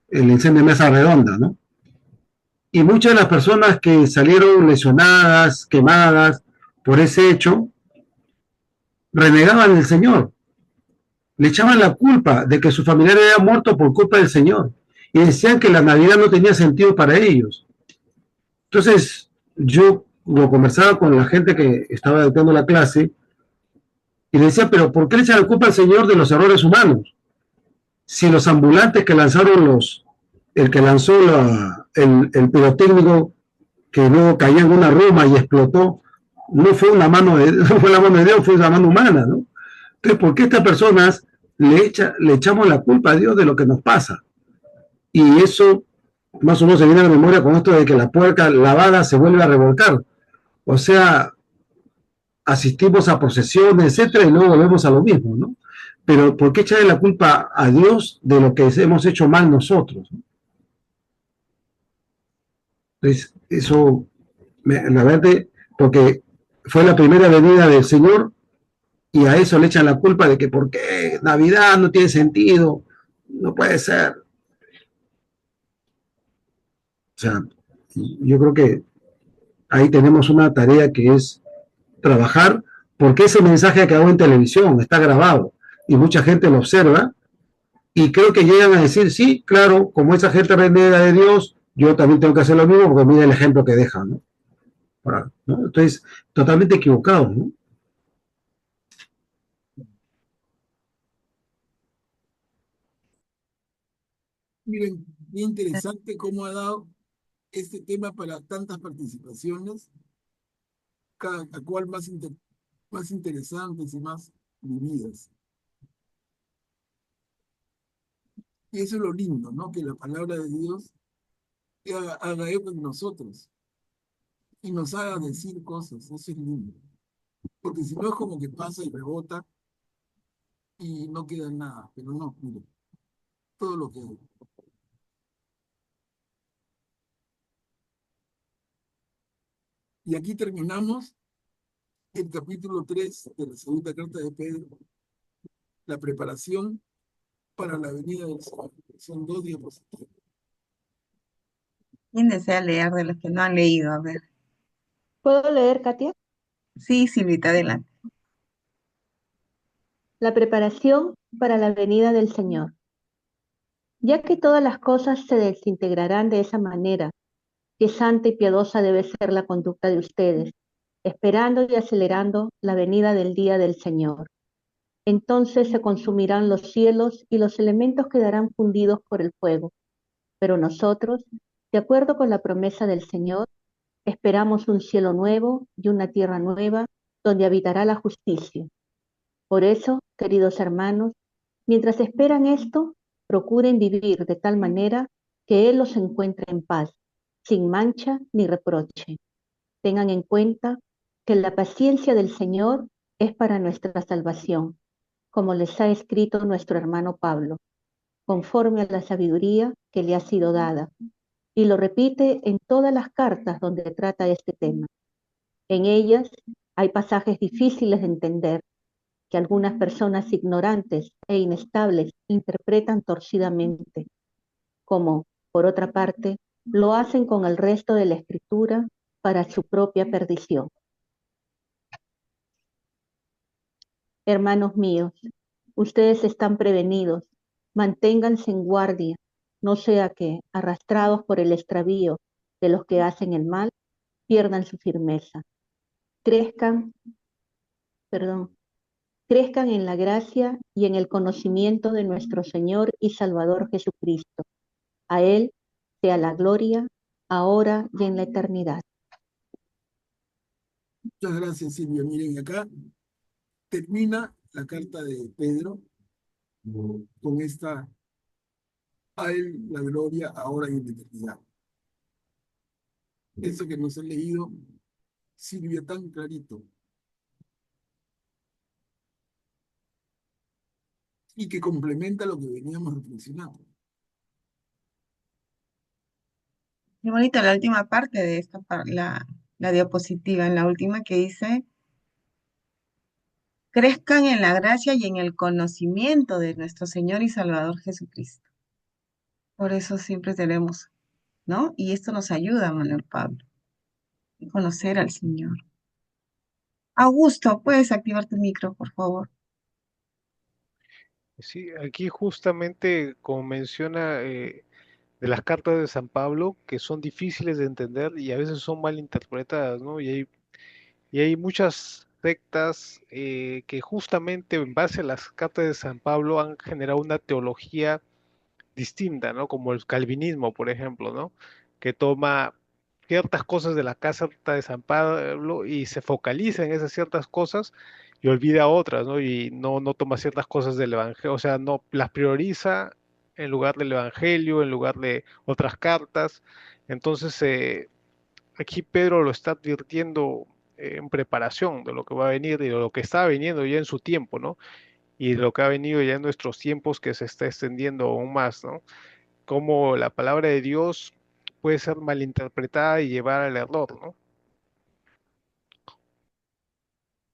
el incendio de Mesa Redonda, ¿no? Y muchas de las personas que salieron lesionadas, quemadas por ese hecho, renegaban del Señor, le echaban la culpa de que su familiar había muerto por culpa del Señor y decían que la Navidad no tenía sentido para ellos. Entonces, yo lo conversaba con la gente que estaba dictando la clase y le decía, pero ¿por qué le echan la culpa al Señor de los errores humanos? Si los ambulantes que lanzaron el que lanzó el pirotécnico que luego caía en una ruma y explotó, no fue una mano de, no fue la mano de Dios, fue la mano humana, ¿no? Entonces, ¿por qué estas personas le echamos la culpa a Dios de lo que nos pasa? Y eso más o menos se viene a la memoria con esto de que la puerca lavada se vuelve a revolcar. O sea, asistimos a procesiones, etcétera, y luego volvemos a lo mismo, ¿no? Pero ¿por qué echarle la culpa a Dios de lo que hemos hecho mal nosotros? Entonces, eso, la verdad, porque fue la primera venida del Señor y a eso le echan la culpa de que por qué Navidad no tiene sentido, no puede ser. O sea, yo creo que ahí tenemos una tarea que es trabajar, porque ese mensaje acabó en televisión, está grabado y mucha gente lo observa y creo que llegan a decir, sí, claro, como esa gente renega de Dios, yo también tengo que hacer lo mismo porque mira el ejemplo que deja, ¿no? ¿no? Entonces, totalmente equivocado, ¿no? Miren, bien interesante cómo ha dado este tema para tantas participaciones, cada cual más interesantes y más vividas. Y eso es lo lindo, ¿no? Que la palabra de Dios haga eco en nosotros y nos haga decir cosas. Eso es lindo. Porque si no es como que pasa y rebota y no queda nada. Pero no, mire, todo lo que hay. Y aquí terminamos el capítulo 3 de la segunda carta de Pedro, la preparación para la venida del Señor. Son 2 diapositivas. ¿Quién desea leer de los que no han leído? A ver. ¿Puedo leer, Katia? Sí, Silvita, adelante. La preparación para la venida del Señor. Ya que todas las cosas se desintegrarán de esa manera, que santa y piadosa debe ser la conducta de ustedes, esperando y acelerando la venida del día del Señor. Entonces se consumirán los cielos y los elementos quedarán fundidos por el fuego. Pero nosotros, de acuerdo con la promesa del Señor, esperamos un cielo nuevo y una tierra nueva donde habitará la justicia. Por eso, queridos hermanos, mientras esperan esto, procuren vivir de tal manera que Él los encuentre en paz, sin mancha ni reproche. Tengan en cuenta que la paciencia del Señor es para nuestra salvación, como les ha escrito nuestro hermano Pablo, conforme a la sabiduría que le ha sido dada, y lo repite en todas las cartas donde trata este tema. En ellas hay pasajes difíciles de entender, que algunas personas ignorantes e inestables interpretan torcidamente, como, por otra parte, lo hacen con el resto de la escritura para su propia perdición. Hermanos míos, Ustedes están prevenidos. Manténganse en guardia, no sea que, arrastrados por el extravío de los que hacen el mal, pierdan su firmeza. Crezcan, perdón, crezcan en la gracia y en el conocimiento de nuestro Señor y Salvador Jesucristo. A Él sea la gloria, ahora y en la eternidad. Muchas gracias, Silvia. Miren, acá termina la carta de Pedro con esta, a Él la gloria, ahora y en la eternidad. Eso que nos ha leído Silvia tan clarito y que complementa lo que veníamos reflexionando. Qué bonita la última parte de esta, la diapositiva, en la última que dice, crezcan en la gracia y en el conocimiento de nuestro Señor y Salvador Jesucristo. Por eso siempre tenemos, ¿no? Y esto nos ayuda, Manuel Pablo, a conocer al Señor. Augusto, ¿puedes activar tu micro, por favor? Sí, aquí justamente como menciona de las cartas de San Pablo, que son difíciles de entender y a veces son mal interpretadas, ¿no? Y hay muchas sectas que justamente en base a las cartas de San Pablo han generado una teología distinta, ¿no? Como el calvinismo, por ejemplo, ¿no? Que toma ciertas cosas de la carta de San Pablo y se focaliza en esas ciertas cosas y olvida otras, ¿no? Y no toma ciertas cosas del Evangelio, o sea, no las prioriza en lugar del Evangelio, en lugar de otras cartas. Entonces, aquí Pedro lo está advirtiendo en preparación de lo que va a venir y de lo que está viniendo ya en su tiempo, ¿no? Y de lo que ha venido ya en nuestros tiempos que se está extendiendo aún más, ¿no? Cómo la palabra de Dios puede ser malinterpretada y llevar al error, ¿no?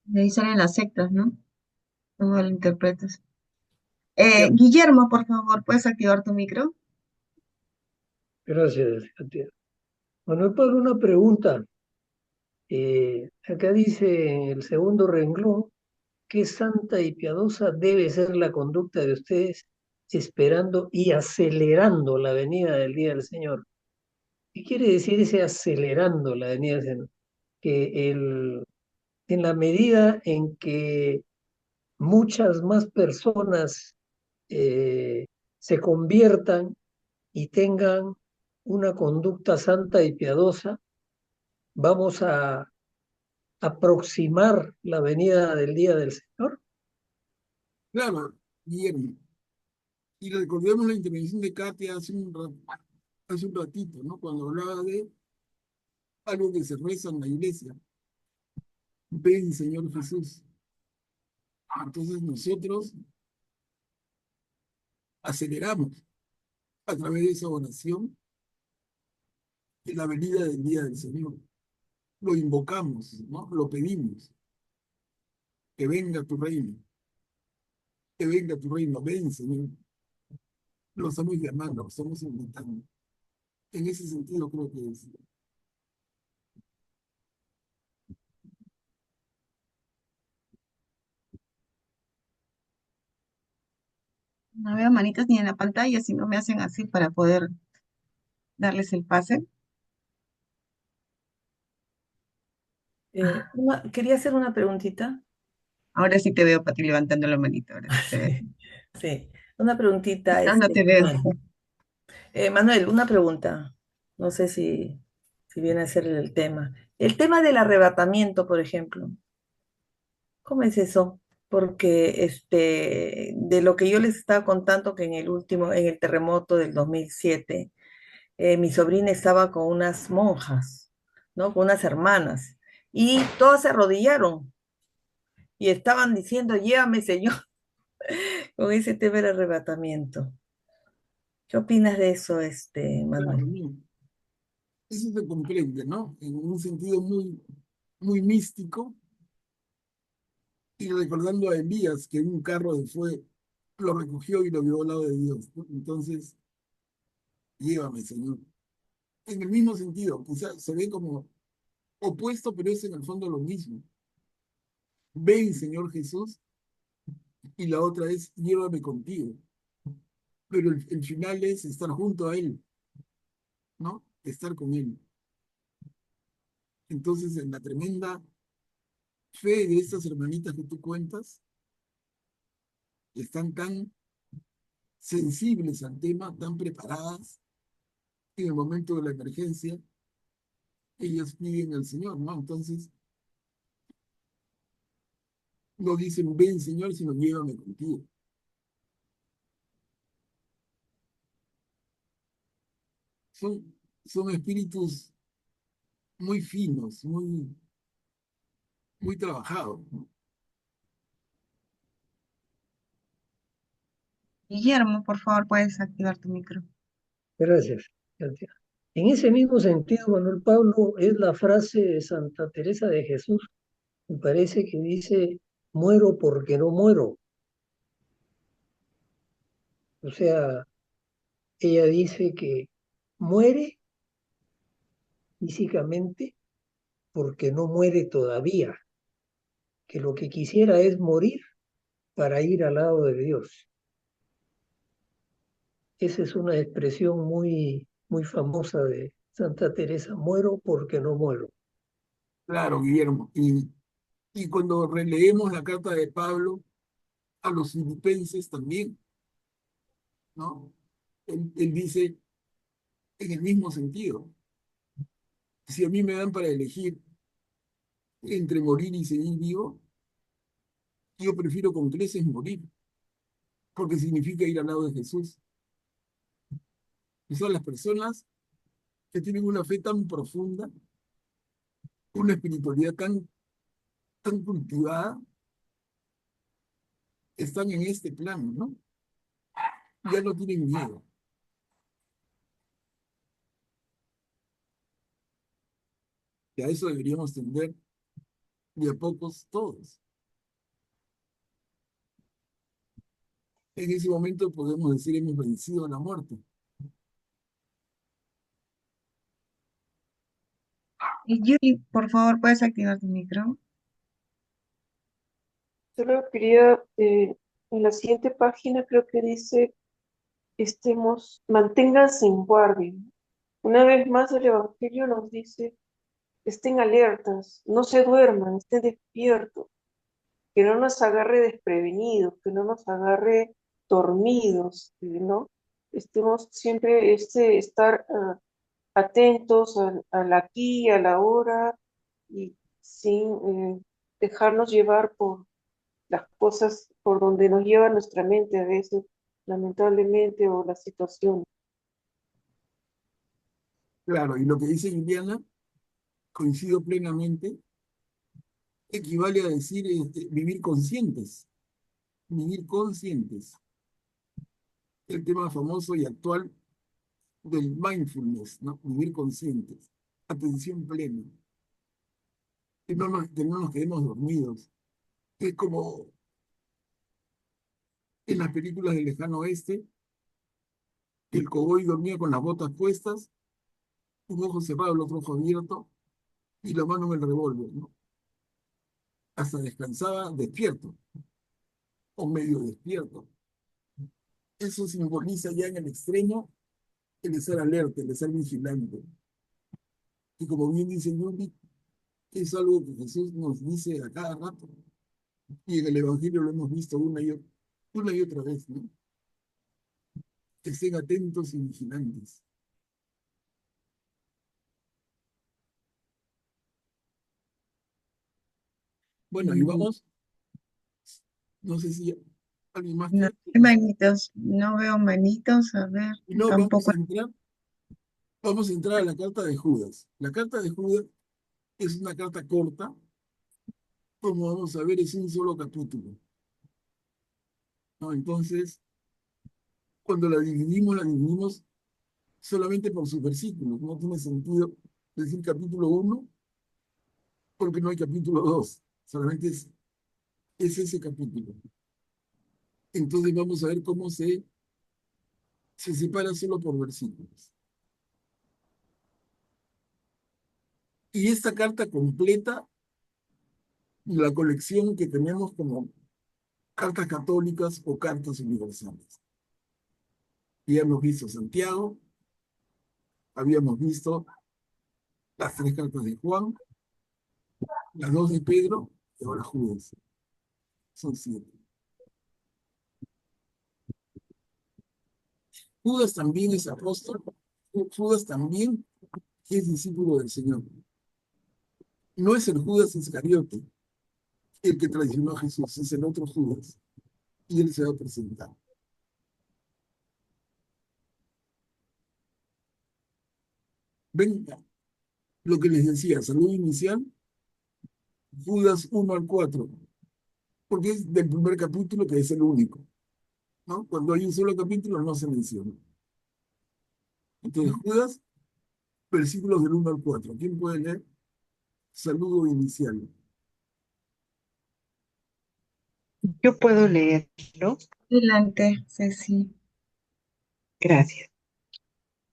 De ahí salen las sectas, ¿no? ¿Cómo lo interpretas? Ya, Guillermo, por favor, ¿puedes activar tu micro? gracias, Katia. Manuel Pablo, una pregunta. Acá dice en el segundo renglón, qué santa y piadosa debe ser la conducta de ustedes esperando y acelerando la venida del día del Señor. ¿Qué quiere decir ese acelerando la venida del Señor? Que en la medida en que muchas más personas se conviertan y tengan una conducta santa y piadosa, vamos a aproximar la venida del día del Señor. Claro, Guillermo. Y recordemos la intervención de Katia hace un ratito, ¿no? Cuando hablaba de algo que se reza en la iglesia. Ven, Señor Jesús. Entonces nosotros aceleramos a través de esa oración en la venida del día del Señor. Lo invocamos, ¿no? Lo pedimos. Que venga tu reino. Que venga tu reino. Ven, Señor. Lo estamos llamando, lo estamos invitando. En ese sentido creo que es. No veo manitas ni en la pantalla, si no me hacen así para poder darles el pase. Quería hacer una preguntita. Ahora sí te veo, Pati, levantando la manita. Ahora sí te veo. Sí, sí. Una preguntita, No, no te veo. Manuel. Manuel, una pregunta. No sé si viene a ser el tema. El tema del arrebatamiento, por ejemplo. ¿Cómo es eso? Porque de lo que yo les estaba contando que en el terremoto del 2007, mi sobrina estaba con unas monjas, ¿no? Con unas hermanas, y todas se arrodillaron y estaban diciendo, llévame, Señor, con ese tema del arrebatamiento. ¿Qué opinas de eso, Claro, Manuel? no. Eso se comprende, ¿no? En un sentido muy místico y recordando a Elías que en un carro de fuego lo recogió y lo vio al lado de Dios, ¿no? Entonces, llévame, Señor. En el mismo sentido, quizás se ve como opuesto, pero es en el fondo lo mismo. Ven, Señor Jesús, y la otra es llévame contigo. Pero el final es estar junto a Él, ¿no? Estar con Él. Entonces, en la tremenda fe de estas hermanitas que tú cuentas, están tan sensibles al tema, tan preparadas, en el momento de la emergencia, ellas piden al Señor, ¿no? Entonces, no dicen, ven Señor, sino llévame contigo. Son, son espíritus muy finos, muy trabajados, ¿no? Guillermo, por favor, puedes activar tu micro. Gracias, Katia. En ese mismo sentido, Manuel Pablo, es la frase de Santa Teresa de Jesús, me parece que dice, muero porque no muero. O sea, ella dice que muere físicamente porque no muere todavía, que lo que quisiera es morir para ir al lado de Dios. Esa es una expresión muy famosa de Santa Teresa, muero porque no muero. Claro, Guillermo. Y cuando releemos la carta de Pablo a los filipenses también, ¿no? Él dice en el mismo sentido, si a mí me dan para elegir entre morir y seguir vivo, yo prefiero con creces morir, porque significa ir al lado de Jesús. Y son las personas que tienen una fe tan profunda, una espiritualidad tan cultivada, están en este plano, ¿no? Ya no tienen miedo. Y a eso deberíamos tender de a pocos todos. En ese momento podemos decir hemos vencido a la muerte. Y Yuri, por favor, puedes activar tu micro. Solo quería, en la siguiente página creo que dice, manténganse en guardia. Una vez más el Evangelio nos dice, estén alertas, no se duerman, estén despiertos, que no nos agarre desprevenidos, que no nos agarre dormidos, ¿no? Estemos siempre, estar atentos al aquí, a la hora, y sin dejarnos llevar por las cosas por donde nos lleva nuestra mente a veces, lamentablemente, o la situación. Claro, y lo que dice Indiana, coincido plenamente, equivale a decir vivir conscientes. El tema famoso y actual del mindfulness, ¿no? Vivir conscientes, atención plena, que no nos quedemos dormidos. Es como en las películas del lejano oeste, el cowboy dormía con las botas puestas, un ojo cerrado, el otro ojo abierto, y la mano en el revólver, ¿no? Hasta descansaba despierto, o medio despierto. Eso simboliza ya en el extremo el estar alerta, el estar vigilante. Y como bien dice Yuri, es algo que Jesús nos dice a cada rato. Y en el Evangelio lo hemos visto una y otra vez, ¿no? Que estén atentos y vigilantes. Bueno, y Mm, vamos, no sé si alguien más No quiere. hay manitos, no veo manitos, a ver, Y no, tampoco. vamos a entrar a la carta de Judas. La carta de Judas es una carta corta, como vamos a ver, es un solo capítulo, ¿no? Entonces, cuando la dividimos solamente por sus versículos. No tiene sentido decir capítulo 1 porque no hay capítulo 2. Solamente es ese capítulo. Entonces vamos a ver cómo se separa solo por versículos. Y esta carta completa la colección que tenemos como cartas católicas o cartas universales. Ya hemos visto Santiago, habíamos visto las 3 cartas de Juan, las 2 de Pedro y ahora Judas. Son 7. Judas también es apóstol. Judas también es discípulo del Señor. No es el Judas Iscariote el que traicionó a Jesús, es el otro Judas. Y él se va a presentar. Ven lo que les decía, saludo inicial, Judas 1 al 4, porque es del primer capítulo que es el único, ¿no? Cuando hay un solo capítulo no se menciona. Entonces, Judas, versículos del 1 al 4. ¿Quién puede leer? Saludo inicial. Yo puedo leerlo. Adelante, Ceci. Gracias.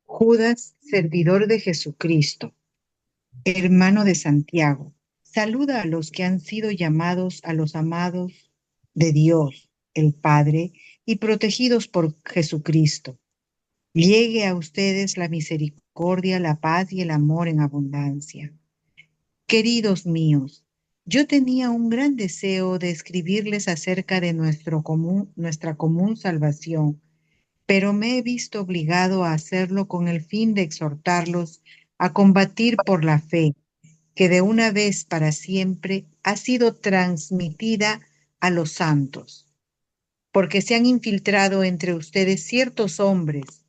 Judas, servidor de Jesucristo, hermano de Santiago, saluda a los que han sido llamados a los amados de Dios, el Padre, y protegidos por Jesucristo. Llegue a ustedes la misericordia, la paz y el amor en abundancia. Queridos míos, yo tenía un gran deseo de escribirles acerca de nuestra común salvación, pero me he visto obligado a hacerlo con el fin de exhortarlos a combatir por la fe, que de una vez para siempre ha sido transmitida a los santos, porque se han infiltrado entre ustedes ciertos hombres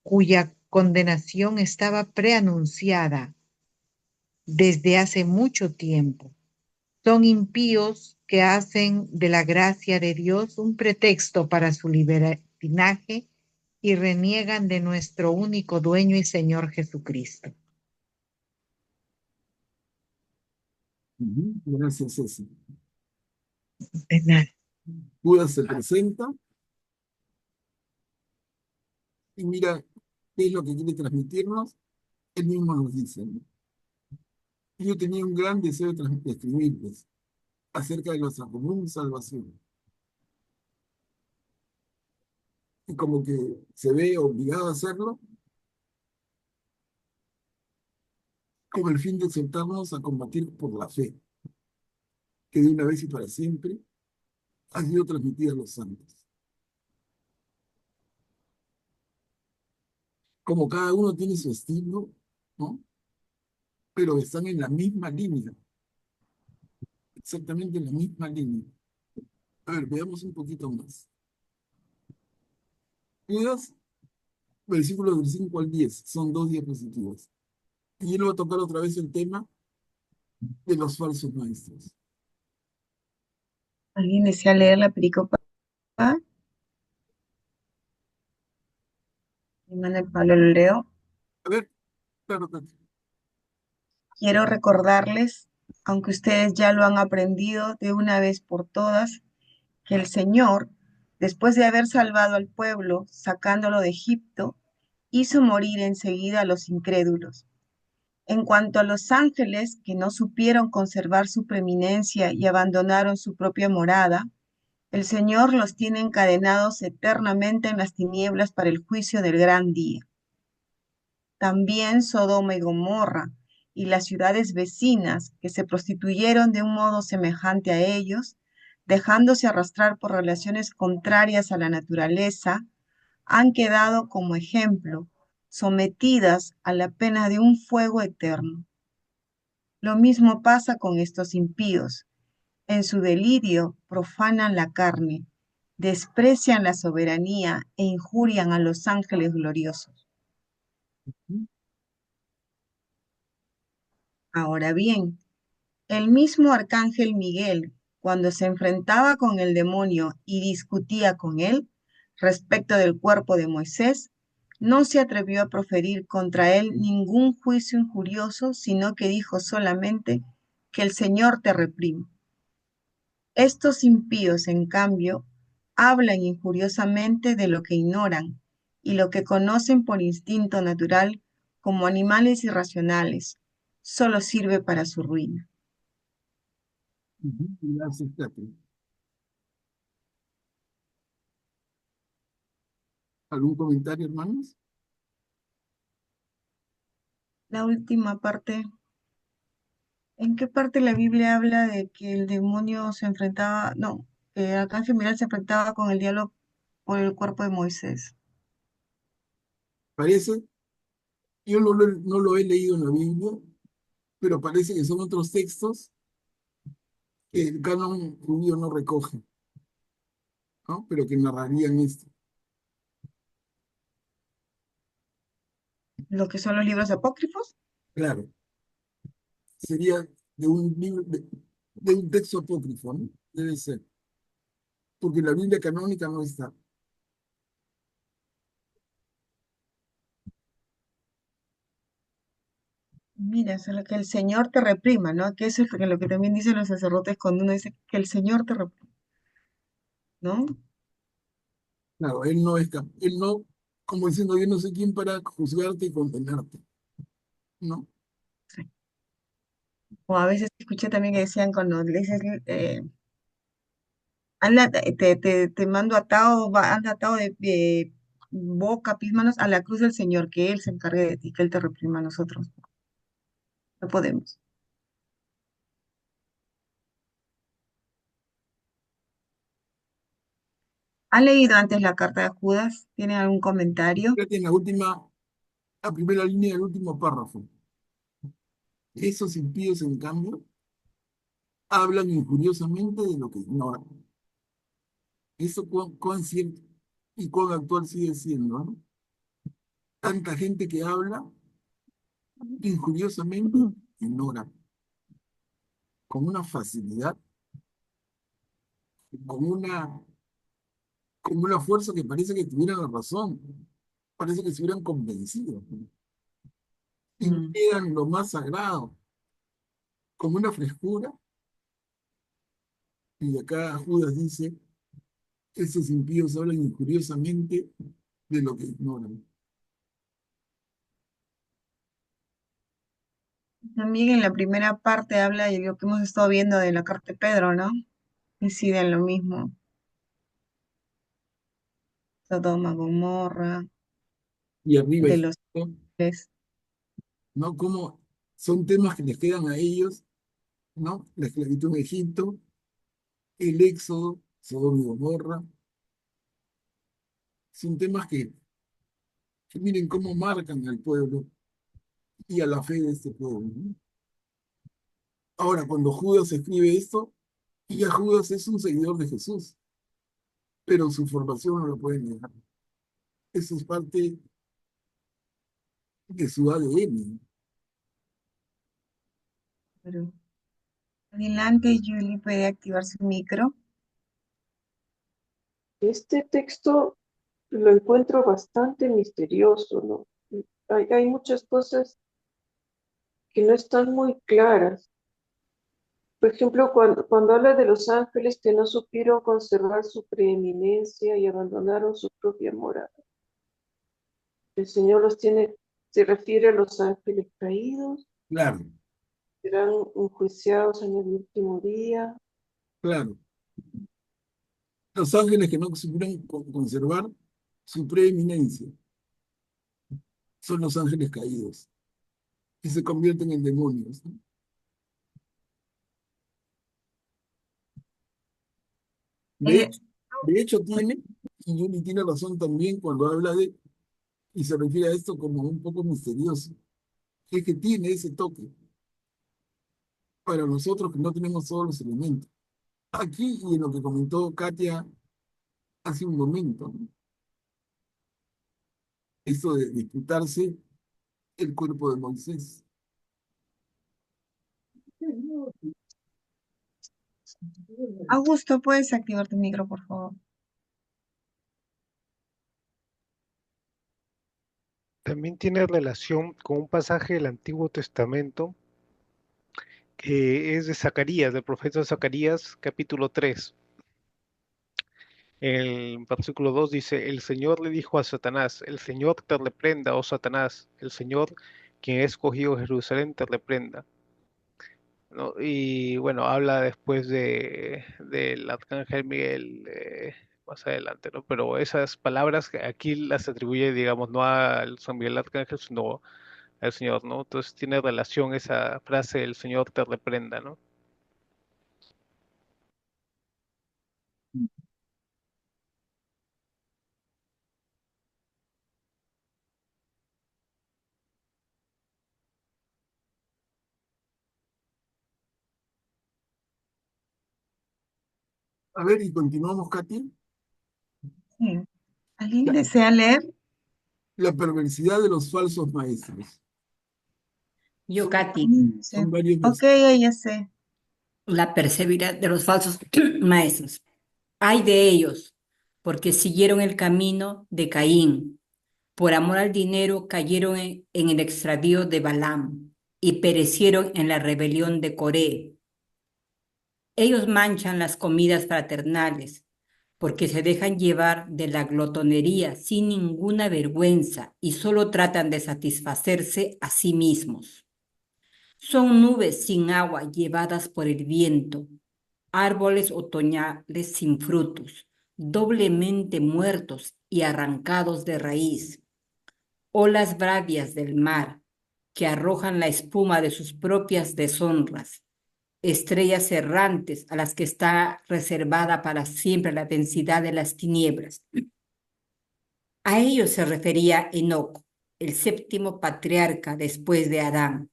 cuya condenación estaba preanunciada desde hace mucho tiempo. Son impíos que hacen de la gracia de Dios un pretexto para su libertinaje y reniegan de nuestro único dueño y Señor Jesucristo. Gracias, Ceci. De nada. Judas se presenta y mira qué es lo que quiere transmitirnos. Él mismo nos dice, ¿no? Yo tenía un gran deseo de escribirles acerca de nuestra común salvación. Y como que se ve obligado a hacerlo con el fin de exhortarnos a combatir por la fe, que de una vez y para siempre ha sido transmitida a los santos. Como cada uno tiene su estilo, ¿no? Pero están en la misma línea, exactamente en la misma línea. A ver, veamos un poquito más. Judas, versículos del 5 al 10, son 2 diapositivas. Y él va a tocar otra vez el tema de los falsos maestros. ¿Alguien desea leer la pericopa? Hermana Pablo, lo leo. A ver, claro, Tati. Quiero recordarles, aunque ustedes ya lo han aprendido de una vez por todas, que el Señor, después de haber salvado al pueblo, sacándolo de Egipto, hizo morir enseguida a los incrédulos. En cuanto a los ángeles que no supieron conservar su preeminencia y abandonaron su propia morada, el Señor los tiene encadenados eternamente en las tinieblas para el juicio del gran día. También Sodoma y Gomorra y las ciudades vecinas que se prostituyeron de un modo semejante a ellos, dejándose arrastrar por relaciones contrarias a la naturaleza, han quedado como ejemplo, sometidas a la pena de un fuego eterno. Lo mismo pasa con estos impíos. En su delirio profanan la carne, desprecian la soberanía e injurian a los ángeles gloriosos. Ahora bien, el mismo arcángel Miguel, cuando se enfrentaba con el demonio y discutía con él respecto del cuerpo de Moisés, no se atrevió a proferir contra él ningún juicio injurioso, sino que dijo solamente que el Señor te reprime. Estos impíos, en cambio, hablan injuriosamente de lo que ignoran y lo que conocen por instinto natural como animales irracionales, solo sirve para su ruina. Gracias, Tati. ¿Algún comentario, hermanos? La última parte, ¿en qué parte la Biblia habla de que el demonio se enfrentaba, no, que el arcángel Miguel se enfrentaba con el diablo por el cuerpo de Moisés? Parece, yo no lo he leído en la Biblia, pero parece que son otros textos que el canon judío no recoge, ¿no? Pero que narrarían esto. Lo que son los libros apócrifos. Claro, sería de un libro, de un texto apócrifo, ¿no? Debe ser, porque la Biblia canónica no está. Mira, es lo que el Señor te reprima, ¿no? Que eso es lo que también dicen los sacerdotes cuando uno dice que el Señor te reprima, ¿no? Claro, él no, como diciendo, yo no sé quién para juzgarte y condenarte, ¿no? Sí. O a veces escuché también que decían cuando le dices, anda, te mando atado, anda atado de boca, pies, manos a la cruz del Señor, que Él se encargue de ti, que Él te reprima a nosotros. No podemos. ¿Han leído antes la carta de Judas? ¿Tienen algún comentario? Fíjate en la primera línea del último párrafo. Esos impíos, en cambio, hablan injuriosamente de lo que ignoran. Eso cuán cierto y cuán actual sigue siendo, ¿no? Tanta gente que habla injuriosamente ignora con una facilidad, con una, con una fuerza que parece que tuvieran la razón, parece que se hubieran convencido, y Mm. niegan lo más sagrado, con una frescura, y acá Judas dice, esos impíos hablan injuriosamente de lo que ignoran. También en la primera parte habla de lo que hemos estado viendo de la carta de Pedro, ¿no? Inciden lo mismo. Sodoma, Gomorra, Y arriba, de los Egipto, tres. ¿no? Como son temas que les quedan a ellos, ¿no? La esclavitud en Egipto, el éxodo, Sodoma y Gomorra, son temas que miren cómo marcan al pueblo y a la fe de este pueblo, ¿no? Ahora, cuando Judas escribe esto, y ya Judas es un seguidor de Jesús, pero su formación no lo puede negar. Eso es parte de su ADN. Pero adelante, Julie puede activar su micro. Este texto lo encuentro bastante misterioso, ¿no? Hay muchas cosas que no están muy claras. Por ejemplo, cuando habla de los ángeles que no supieron conservar su preeminencia y abandonaron su propia morada. El Señor los tiene, se refiere a los ángeles caídos, Claro, serán enjuiciados en el último día. claro. Los ángeles que no supieron conservar su preeminencia son los ángeles caídos y se convierten en demonios, ¿no? De Eh, hecho, de hecho tiene, y Yuli tiene razón también cuando habla de, y se refiere a esto como un poco misterioso, es que tiene ese toque para nosotros que no tenemos todos los elementos. Aquí y en lo que comentó Katia hace un momento, ¿no? Esto de disputarse el cuerpo de Moisés. Augusto, ¿puedes activar tu micro, por favor? También tiene relación con un pasaje del Antiguo Testamento que es de Zacarías, del profeta Zacarías, capítulo 3. El versículo 2 dice, el Señor le dijo a Satanás, el Señor te reprenda, oh Satanás, el Señor, quien ha escogido Jerusalén, te reprenda. ¿No? Y bueno, habla después del arcángel Miguel, más adelante, ¿no? Pero esas palabras que aquí las atribuye, digamos, no al San Miguel Arcángel, sino al Señor, ¿no? Entonces tiene relación esa frase, el Señor te reprenda, ¿no? A ver, y continuamos, Katy. Sí. ¿Alguien La, desea leer? la perversidad de los falsos maestros. Yo, Katy, Sí. Son varios Ok, versículos. ya sé. la perseveranza de los falsos maestros. Ay de ellos, porque siguieron el camino de Caín. Por amor al dinero cayeron en el extravío de Balaam y perecieron en la rebelión de Coré. Ellos manchan las comidas fraternales porque se dejan llevar de la glotonería sin ninguna vergüenza y solo tratan de satisfacerse a sí mismos. Son nubes sin agua llevadas por el viento, árboles otoñales sin frutos, doblemente muertos y arrancados de raíz, olas bravias del mar que arrojan la espuma de sus propias deshonras, estrellas errantes a las que está reservada para siempre la densidad de las tinieblas. A ellos se refería Enoc, el séptimo patriarca después de Adán,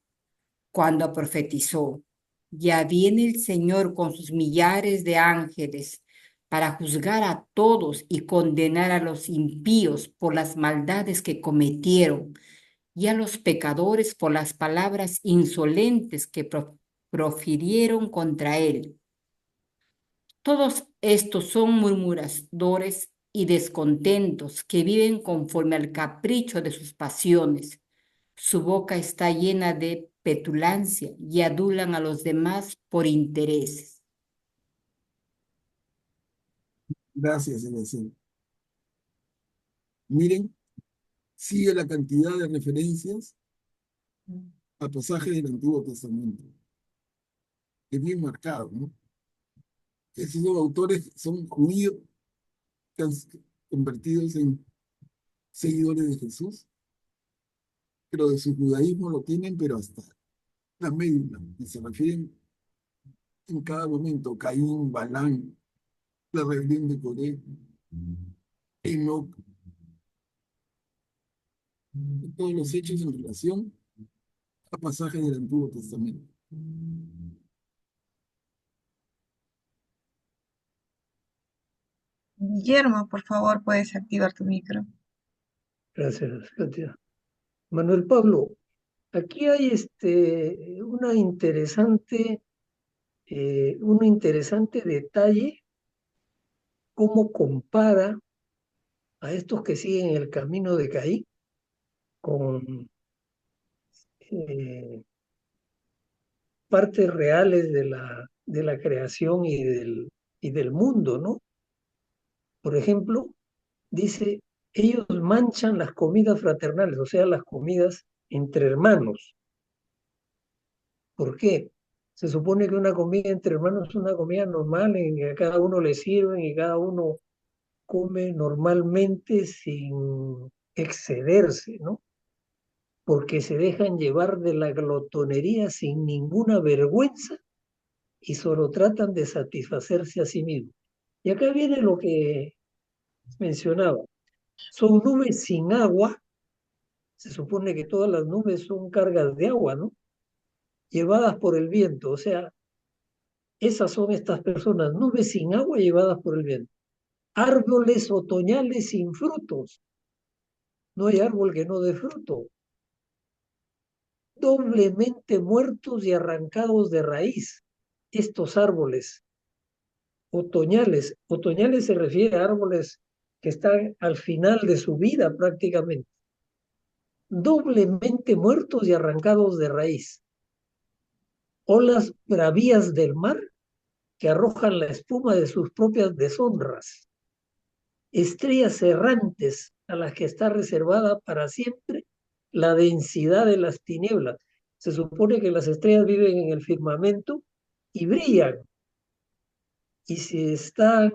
cuando profetizó: ya viene el Señor con sus millares de ángeles para juzgar a todos y condenar a los impíos por las maldades que cometieron y a los pecadores por las palabras insolentes que profirieron contra él. Todos estos son murmuradores y descontentos que viven conforme al capricho de sus pasiones. Su boca está llena de petulancia y adulan a los demás por intereses. Gracias, Elección. Miren, sigue la cantidad de referencias a pasajes del Antiguo Testamento. Es bien marcado, ¿no? Esos dos autores son judíos que han convertidos en seguidores de Jesús, pero de su judaísmo lo tienen, pero hasta la médula, y se refieren en cada momento: Caín, Balán, la rebelión de Coré, Enoc, todos los hechos en relación a pasajes del Antiguo Testamento. Guillermo, por favor, puedes activar tu micro. Gracias, Katia. Manuel Pablo, aquí hay un interesante detalle, cómo compara a estos que siguen el camino de Caín con partes reales de la creación y del mundo, ¿no? Por ejemplo, dice, ellos manchan las comidas fraternales, o sea, las comidas entre hermanos. ¿Por qué? Se supone que una comida entre hermanos es una comida normal en que a cada uno le sirven y cada uno come normalmente sin excederse, ¿no? Porque se dejan llevar de la glotonería sin ninguna vergüenza y solo tratan de satisfacerse a sí mismos. Y acá viene lo que mencionaba. Son nubes sin agua. Se supone que todas las nubes son cargas de agua, ¿no? Llevadas por el viento. O sea, esas son estas personas, nubes sin agua llevadas por el viento. Árboles otoñales sin frutos. No hay árbol que no dé fruto. Doblemente muertos y arrancados de raíz. Estos árboles otoñales. Otoñales se refiere a árboles que están al final de su vida prácticamente. Doblemente muertos y arrancados de raíz. Olas bravías del mar que arrojan la espuma de sus propias deshonras. Estrellas errantes a las que está reservada para siempre la densidad de las tinieblas. Se supone que las estrellas viven en el firmamento y brillan. Y si están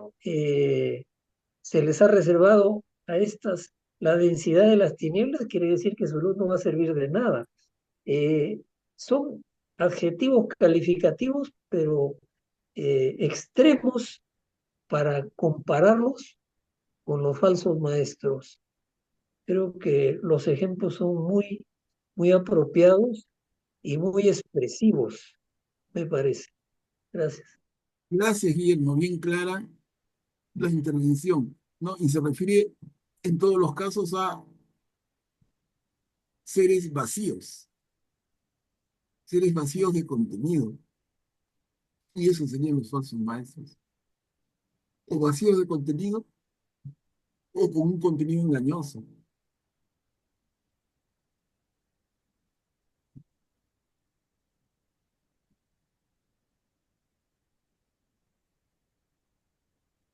se les ha reservado a estas la densidad de las tinieblas, quiere decir que su luz no va a servir de nada. Son adjetivos calificativos, pero extremos para compararlos con los falsos maestros. Creo que los ejemplos son muy apropiados y muy expresivos, me parece. Gracias. Gracias, Guillermo, bien clara la intervención, ¿no? Y se refiere en todos los casos a seres vacíos de contenido. Y eso serían los falsos maestros. O vacíos de contenido o con un contenido engañoso.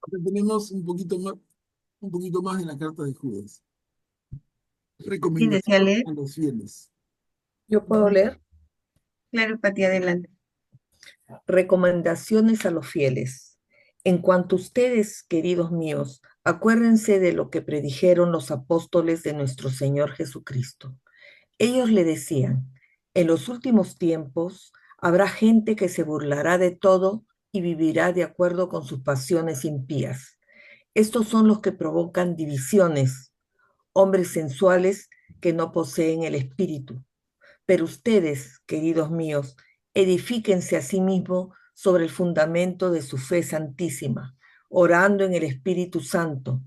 Ahora tenemos un poquito más en la carta de Judas. ¿Quién desea Recomendación leer? a los fieles. ¿Yo puedo leer? Claro, Pati, adelante. Recomendaciones a los fieles. En cuanto a ustedes, queridos míos, acuérdense de lo que predijeron los apóstoles de nuestro Señor Jesucristo. Ellos le decían, en los últimos tiempos habrá gente que se burlará de todo y vivirá de acuerdo con sus pasiones impías. Estos son los que provocan divisiones, hombres sensuales que no poseen el espíritu. Pero ustedes, queridos míos, edifíquense a sí mismos sobre el fundamento de su fe santísima, orando en el Espíritu Santo.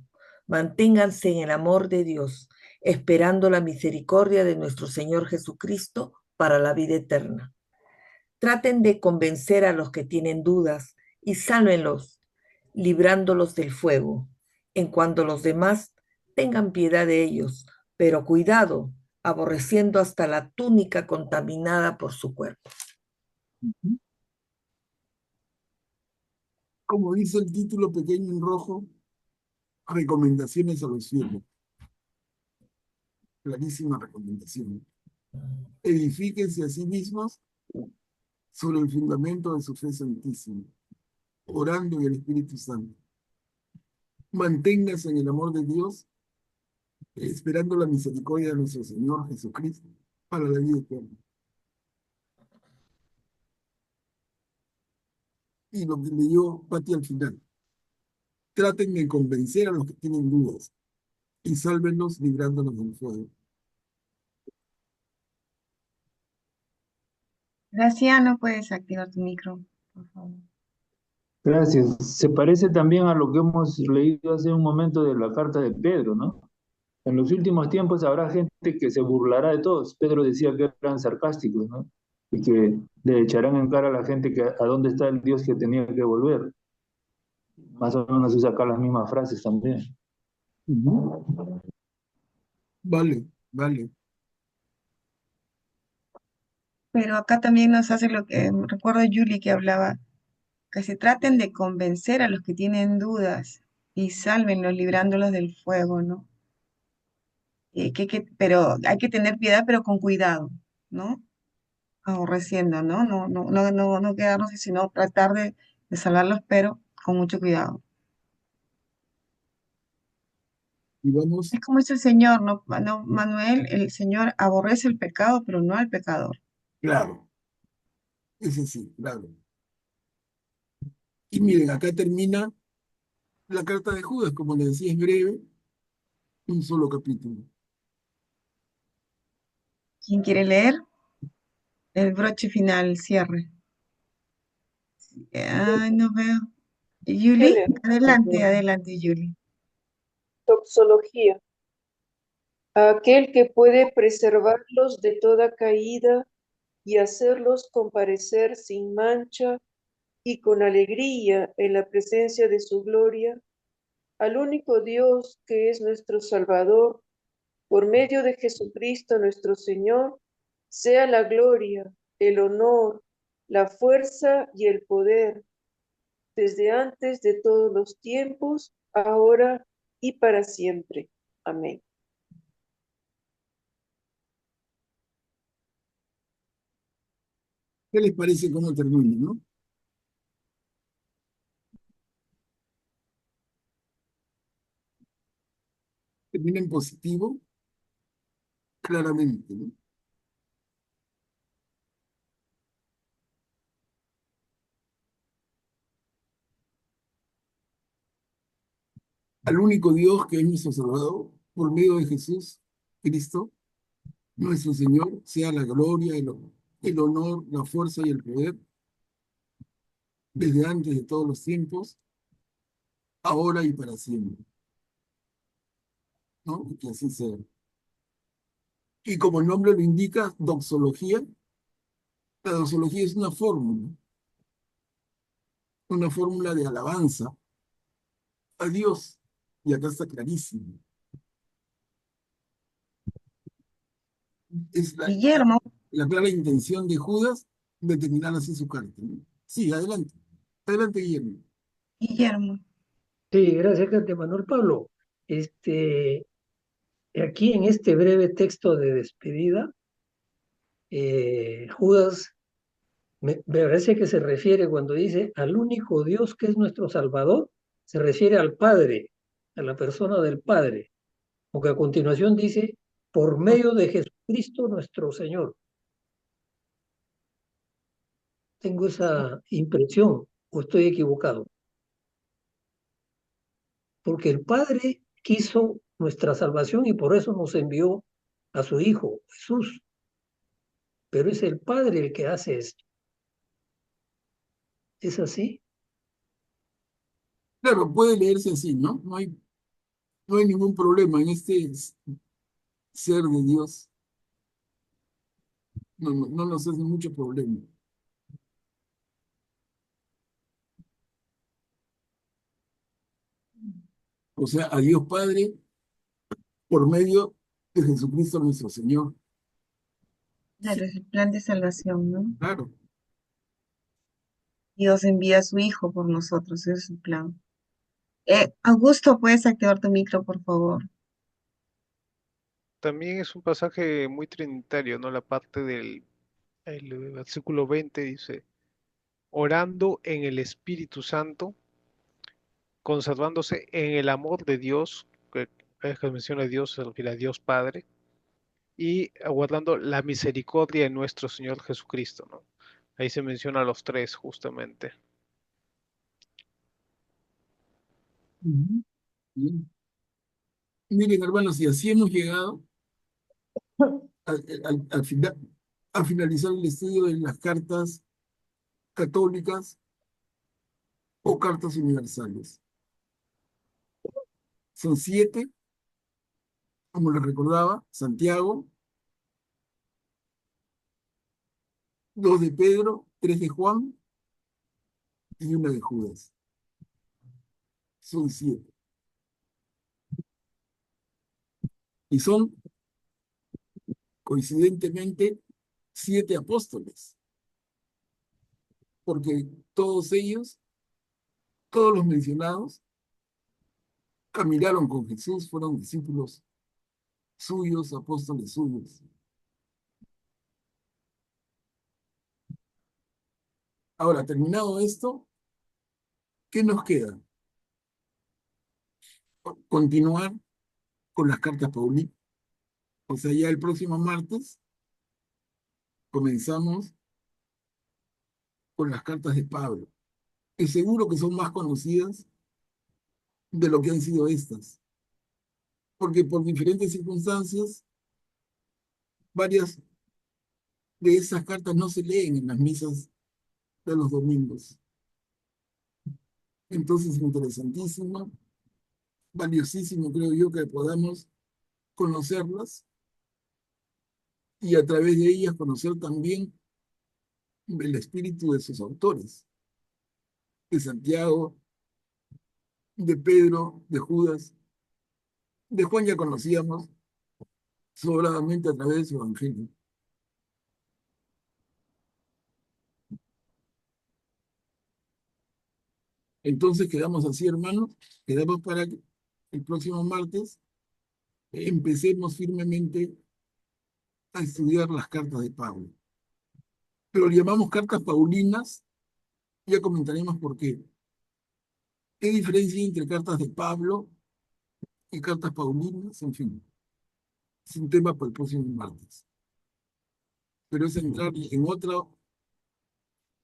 Manténganse en el amor de Dios, esperando la misericordia de nuestro Señor Jesucristo para la vida eterna. Traten de convencer a los que tienen dudas y sálvenlos, librándolos del fuego. En cuanto los demás, tengan piedad de ellos, pero cuidado, aborreciendo hasta la túnica contaminada por su cuerpo. Como dice el título pequeño en rojo, recomendaciones a los fieles. Clarísima recomendación. Edifíquense a sí mismos sobre el fundamento de su fe santísima, orando en el Espíritu Santo. Manténganse en el amor de Dios, esperando la misericordia de nuestro Señor Jesucristo para la vida eterna. Y lo que leyó Pati al final. Traten de convencer a los que tienen dudas y sálvenlos librándonos del fuego. Graciano, puedes activar tu micro, por favor. Gracias. Se parece también a lo que hemos leído hace un momento de la carta de Pedro, ¿no? En los últimos tiempos habrá gente que se burlará de todos. Pedro decía que eran sarcásticos, ¿no? Y que le echarán en cara a la gente que a dónde está el Dios que tenía que volver. Más o menos usa acá las mismas frases también. Vale, vale. Pero acá también nos hace lo que recuerdo a Julie que hablaba, que se traten de convencer a los que tienen dudas y sálvenlos librándolos del fuego, ¿no? Pero hay que tener piedad, pero con cuidado, ¿no? Aborreciendo, ¿no? No quedarnos, sino tratar de salvarlos, pero con mucho cuidado. Y vamos, Es como dice el Señor, ¿no? Manuel, el Señor aborrece el pecado, pero no al pecador. claro, ese sí, claro. Y miren, acá termina la carta de Judas, como les decía, es breve, un solo capítulo. ¿Quién quiere leer? El broche final, el cierre. Ay, no veo. Yo Yuli, leo. adelante, Yuli. Doxología. A aquel que puede preservarlos de toda caída y hacerlos comparecer sin mancha y con alegría en la presencia de su gloria, al único Dios que es nuestro Salvador, por medio de Jesucristo nuestro Señor, sea la gloria, el honor, la fuerza y el poder, desde antes de todos los tiempos, ahora y para siempre. Amén. ¿Qué les parece cómo termina, no? termina en positivo, claramente, ¿no? Al único Dios que es nuestro Salvador, por medio de Jesús, Cristo, nuestro Señor, sea la gloria, el honor, la fuerza y el poder, desde antes de todos los tiempos, ahora y para siempre, ¿no? Y que así sea. Y como el nombre lo indica, doxología, la doxología es una fórmula de alabanza a Dios. Y acá está clarísimo. Es Guillermo, la clara intención de Judas de terminar así su carta, ¿no? Sí, adelante. Adelante, Guillermo. Guillermo. Sí, gracias, Katia. Manuel Pablo. Aquí en este breve texto de despedida, Judas me parece que se refiere cuando dice al único Dios que es nuestro Salvador, se refiere al Padre, a la persona del Padre, porque a continuación dice, por medio de Jesucristo nuestro Señor. Tengo esa impresión, o estoy equivocado, porque el Padre quiso nuestra salvación y por eso nos envió a su Hijo, Jesús, pero es el Padre el que hace esto. ¿Es así? Claro, puede leerse así, ¿no? No hay ningún problema en este ser de Dios. No nos hace mucho problema. O sea, a Dios Padre por medio de Jesucristo nuestro Señor. Claro, es el plan de salvación, ¿no? Claro. Dios envía a su Hijo por nosotros, ese es su plan. Augusto, ¿puedes activar tu micro, por favor? También es un pasaje muy trinitario, ¿no? La parte del el versículo 20 dice, orando en el Espíritu Santo, conservándose en el amor de Dios, que es que menciona Dios, se refiere a Dios Padre, y aguardando la misericordia de nuestro Señor Jesucristo, ¿no? Ahí se menciona a los tres, justamente. Ujú. Bien. Miren, hermanos, y así hemos llegado al final, a finalizar el estudio de las cartas católicas o cartas universales. Son 7, como les recordaba, Santiago, 2 de Pedro, 3 de Juan y 1 de Judas. Son 7. Y son, coincidentemente, 7 apóstoles, porque todos ellos, todos los mencionados, caminaron con Jesús, fueron discípulos suyos, apóstoles suyos. Ahora, terminado esto, ¿qué nos queda? Continuar con las cartas Paulinas. O sea, ya el próximo martes comenzamos con las cartas de Pablo. Y seguro que son más conocidas de lo que han sido estas, porque por diferentes circunstancias, varias de esas cartas no se leen en las misas de los domingos. Entonces, interesantísimo, valiosísimo, creo yo, que podamos conocerlas y a través de ellas conocer también el espíritu de sus autores, de Santiago, de Pedro, de Judas, de Juan ya conocíamos sobradamente a través de su evangelio. Entonces quedamos así, hermanos, quedamos para que el próximo martes empecemos firmemente a estudiar las cartas de Pablo. Pero le llamamos cartas paulinas, ya comentaremos por qué. ¿Qué diferencia hay entre cartas de Pablo y cartas paulinas, en fin, es un tema para el próximo martes. Pero es entrar en otro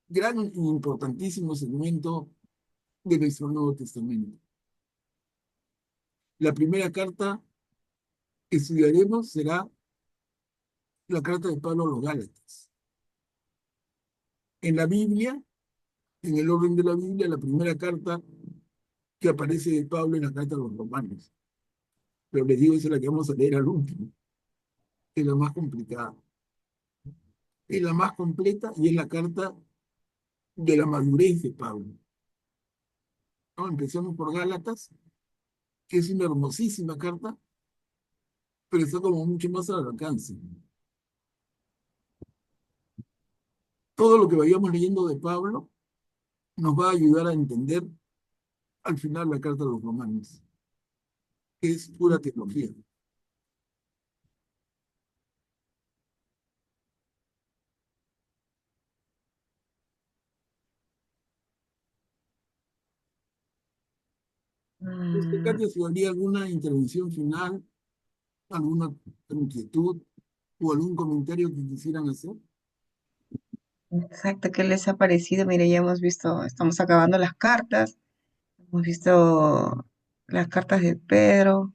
gran y importantísimo segmento de nuestro Nuevo Testamento. La primera carta que estudiaremos será la carta de Pablo a los Gálatas. En la Biblia, en el orden de la Biblia, la primera carta que aparece de Pablo es la carta a los Romanos. Pero les digo, esa es la que vamos a leer al último. Es la más complicada. Es la más completa y es la carta de la madurez de Pablo. ¿No? Empecemos por Gálatas, que es una hermosísima carta, pero está como mucho más al alcance. Todo lo que vayamos leyendo de Pablo nos va a ayudar a entender al final la carta de los Romanos, que es pura teología. Katia, si habría alguna intervención final, alguna inquietud o algún comentario que quisieran hacer. Exacto, ¿qué les ha parecido? Mire, ya hemos visto, estamos acabando las cartas, hemos visto las cartas de Pedro.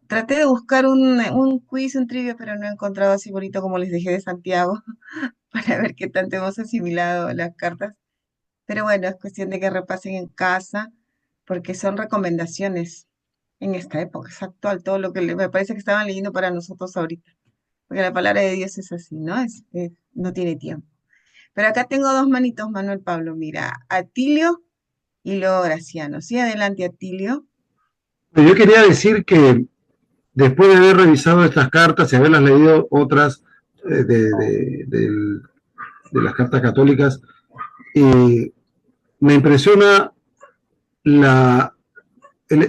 Traté de buscar un quiz, un trivia, pero no he encontrado así bonito como les dejé de Santiago, para ver qué tanto hemos asimilado las cartas. Pero bueno, es cuestión de que repasen en casa, porque son recomendaciones en esta época, es actual, todo lo que me parece que estaban leyendo para nosotros ahorita, porque la palabra de Dios es así, ¿no? No tiene tiempo. Pero acá tengo dos manitos, Manuel Pablo, mira, Atilio y luego Graciano. Sí, adelante, Atilio. Yo quería decir que después de haber revisado estas cartas y haberlas leído otras de las cartas católicas, me impresiona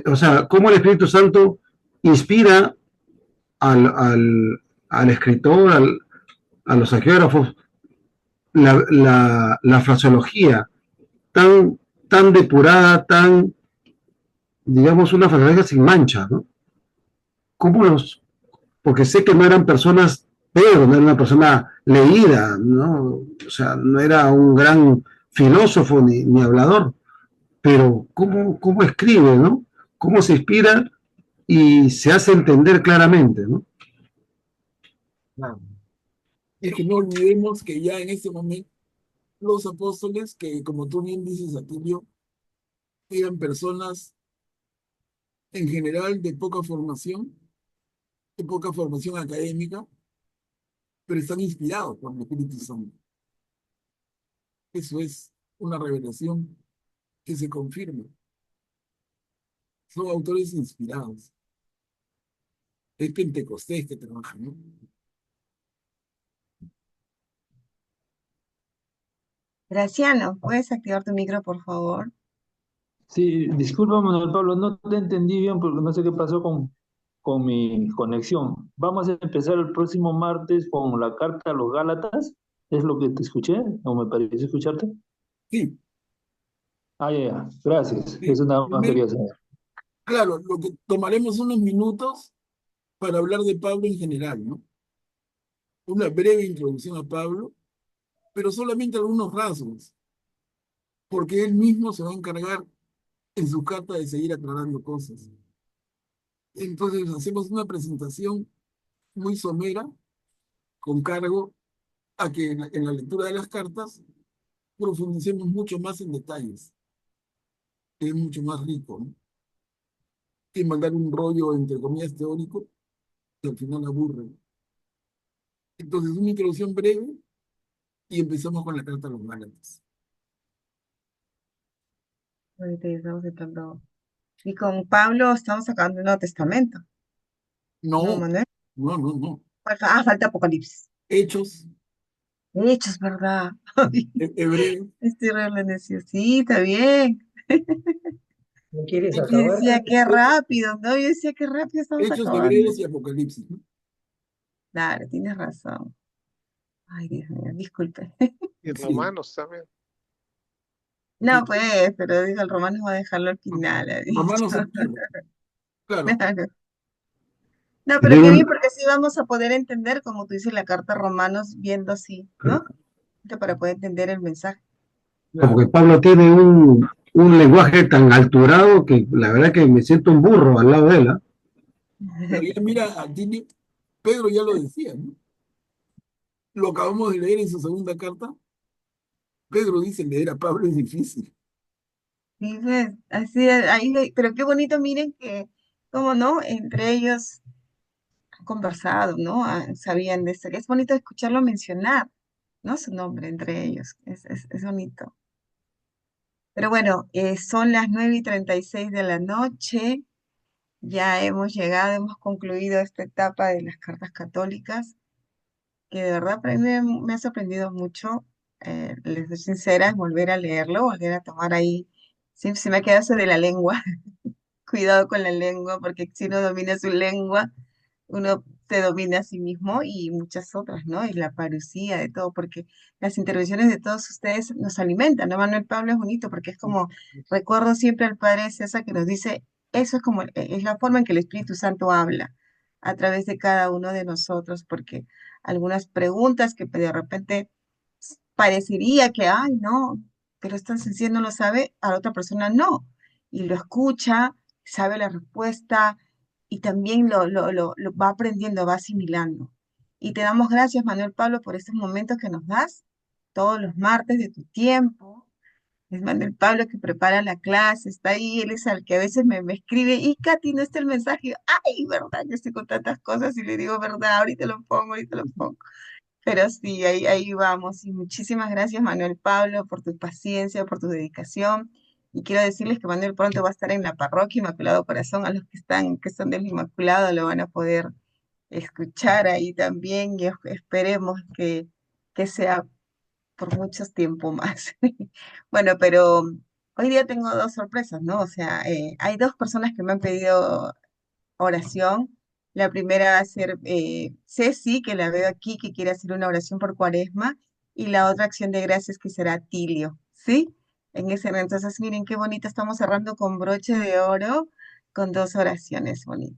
o sea, cómo el Espíritu Santo inspira al escritor, a los arqueógrafos, la fraseología tan depurada, digamos, una fraseología sin mancha, ¿no? Porque sé que no eran personas, Pedro no era una persona leída, ¿no? O sea, no era un gran filósofo ni hablador, pero cómo escribe, ¿no? Cómo se inspira y se hace entender claramente, ¿no? Claro. Es que no olvidemos que ya en este momento los apóstoles, que como tú bien dices, Atilio, eran personas en general de poca formación académica, pero están inspirados por el Espíritu Santo. Eso es una revelación que se confirma. Son autores inspirados. Es Pentecostés que trabaja, ¿no? Graciano, ¿puedes activar tu micro, por favor? Sí, disculpa, Manuel Pablo, no te entendí bien porque no sé qué pasó con mi conexión. Vamos a empezar el próximo martes con la carta a los Gálatas. ¿Es lo que te escuché? ¿O me pareció escucharte? Sí, Ah, ya. Gracias. sí. Eso nada más Primero, quería saber. claro, lo que tomaremos unos minutos para hablar de Pablo en general, ¿no? Una breve introducción a Pablo, pero solamente algunos rasgos, porque él mismo se va a encargar en su carta de seguir aclarando cosas. Entonces hacemos una presentación muy somera, con cargo a que en la lectura de las cartas profundicemos mucho más en detalles, que es mucho más rico, ¿no? Que mandar un rollo, entre comillas, teórico, que al final aburre. Entonces, una introducción breve y empezamos con la carta a los Gálatas. Ahorita ya estamos entrando. Y con Pablo estamos sacando el Nuevo Testamento. ¿No, No, Manuel? no. Falta Apocalipsis. Hechos, Hechos, ¿verdad? Ay, Hebreos, estoy re necio. Sí, está bien. ¿No quieres Yo acabar? decía, qué rápido, ¿no? Yo decía, qué rápido estamos Hechos, acabando. Hebreos y Apocalipsis, ¿no? Claro, tienes razón. Ay, Dios mío, disculpe. Y Sí. Romanos también. No, pues, pero digo, el romano va a dejarlo al final, ha dicho. Romanos antiguos. Claro, Claro. No, pero Tiene qué bien, un- porque así vamos a poder entender, como tú dices, la carta a Romanos, viendo así, ¿no? Para poder entender el mensaje. Porque claro. Pablo tiene un lenguaje tan alturado que la verdad que me siento un burro al lado de él, ¿ah? Pero ya mira, Pedro ya lo decía, ¿no? Lo acabamos de leer en su segunda carta. Pedro dice, leer a Pablo es difícil. Sí, pues, así es, ahí, pero qué bonito, miren que, cómo no, entre ellos han conversado, ¿no? Sabían de esto. Es bonito escucharlo mencionar, ¿no? Su nombre entre ellos, es bonito. Pero bueno, son las 9:36 de la noche, ya hemos llegado, hemos concluido esta etapa de las cartas católicas, que de verdad para mí me ha sorprendido mucho, les soy sincera, es volver a leerlo, volver a tomar ahí, sí, se me ha quedado eso de la lengua. Cuidado con la lengua, porque si uno domina su lengua, uno se domina a sí mismo y muchas otras, ¿no? Y la parucía de todo, porque las intervenciones de todos ustedes nos alimentan, ¿no? Manuel Pablo es bonito, porque es como, recuerdo siempre al Padre César que nos dice, eso es como, es la forma en que el Espíritu Santo habla a través de cada uno de nosotros, porque algunas preguntas que de repente parecería que, ay, no, pero es tan sencillo, no lo sabe, a la otra persona no, y lo escucha, sabe la respuesta y también lo va aprendiendo, va asimilando. Y te damos gracias, Manuel Pablo, por estos momentos que nos das todos los martes de tu tiempo. Es Manuel Pablo que prepara la clase, está ahí, él es al que a veces me escribe, y Katy, no está el mensaje. Y yo, ay, verdad, que estoy con tantas cosas y le digo, verdad, ahorita lo pongo, ahorita lo pongo. Pero sí, ahí vamos. Y muchísimas gracias, Manuel Pablo, por tu paciencia, por tu dedicación. Y quiero decirles que Manuel pronto va a estar en la parroquia Inmaculado Corazón. A los que están, que son del Inmaculado, lo van a poder escuchar ahí también. Y esperemos que sea por mucho tiempo más. Bueno, pero hoy día tengo dos sorpresas, ¿no? O sea, hay dos personas que me han pedido oración. La primera va a ser Ceci, que la veo aquí, que quiere hacer una oración por Cuaresma, y la otra acción de gracias que será Tilio, ¿sí? En ese entonces, miren qué bonito, estamos cerrando con broche de oro, con dos oraciones bonitas.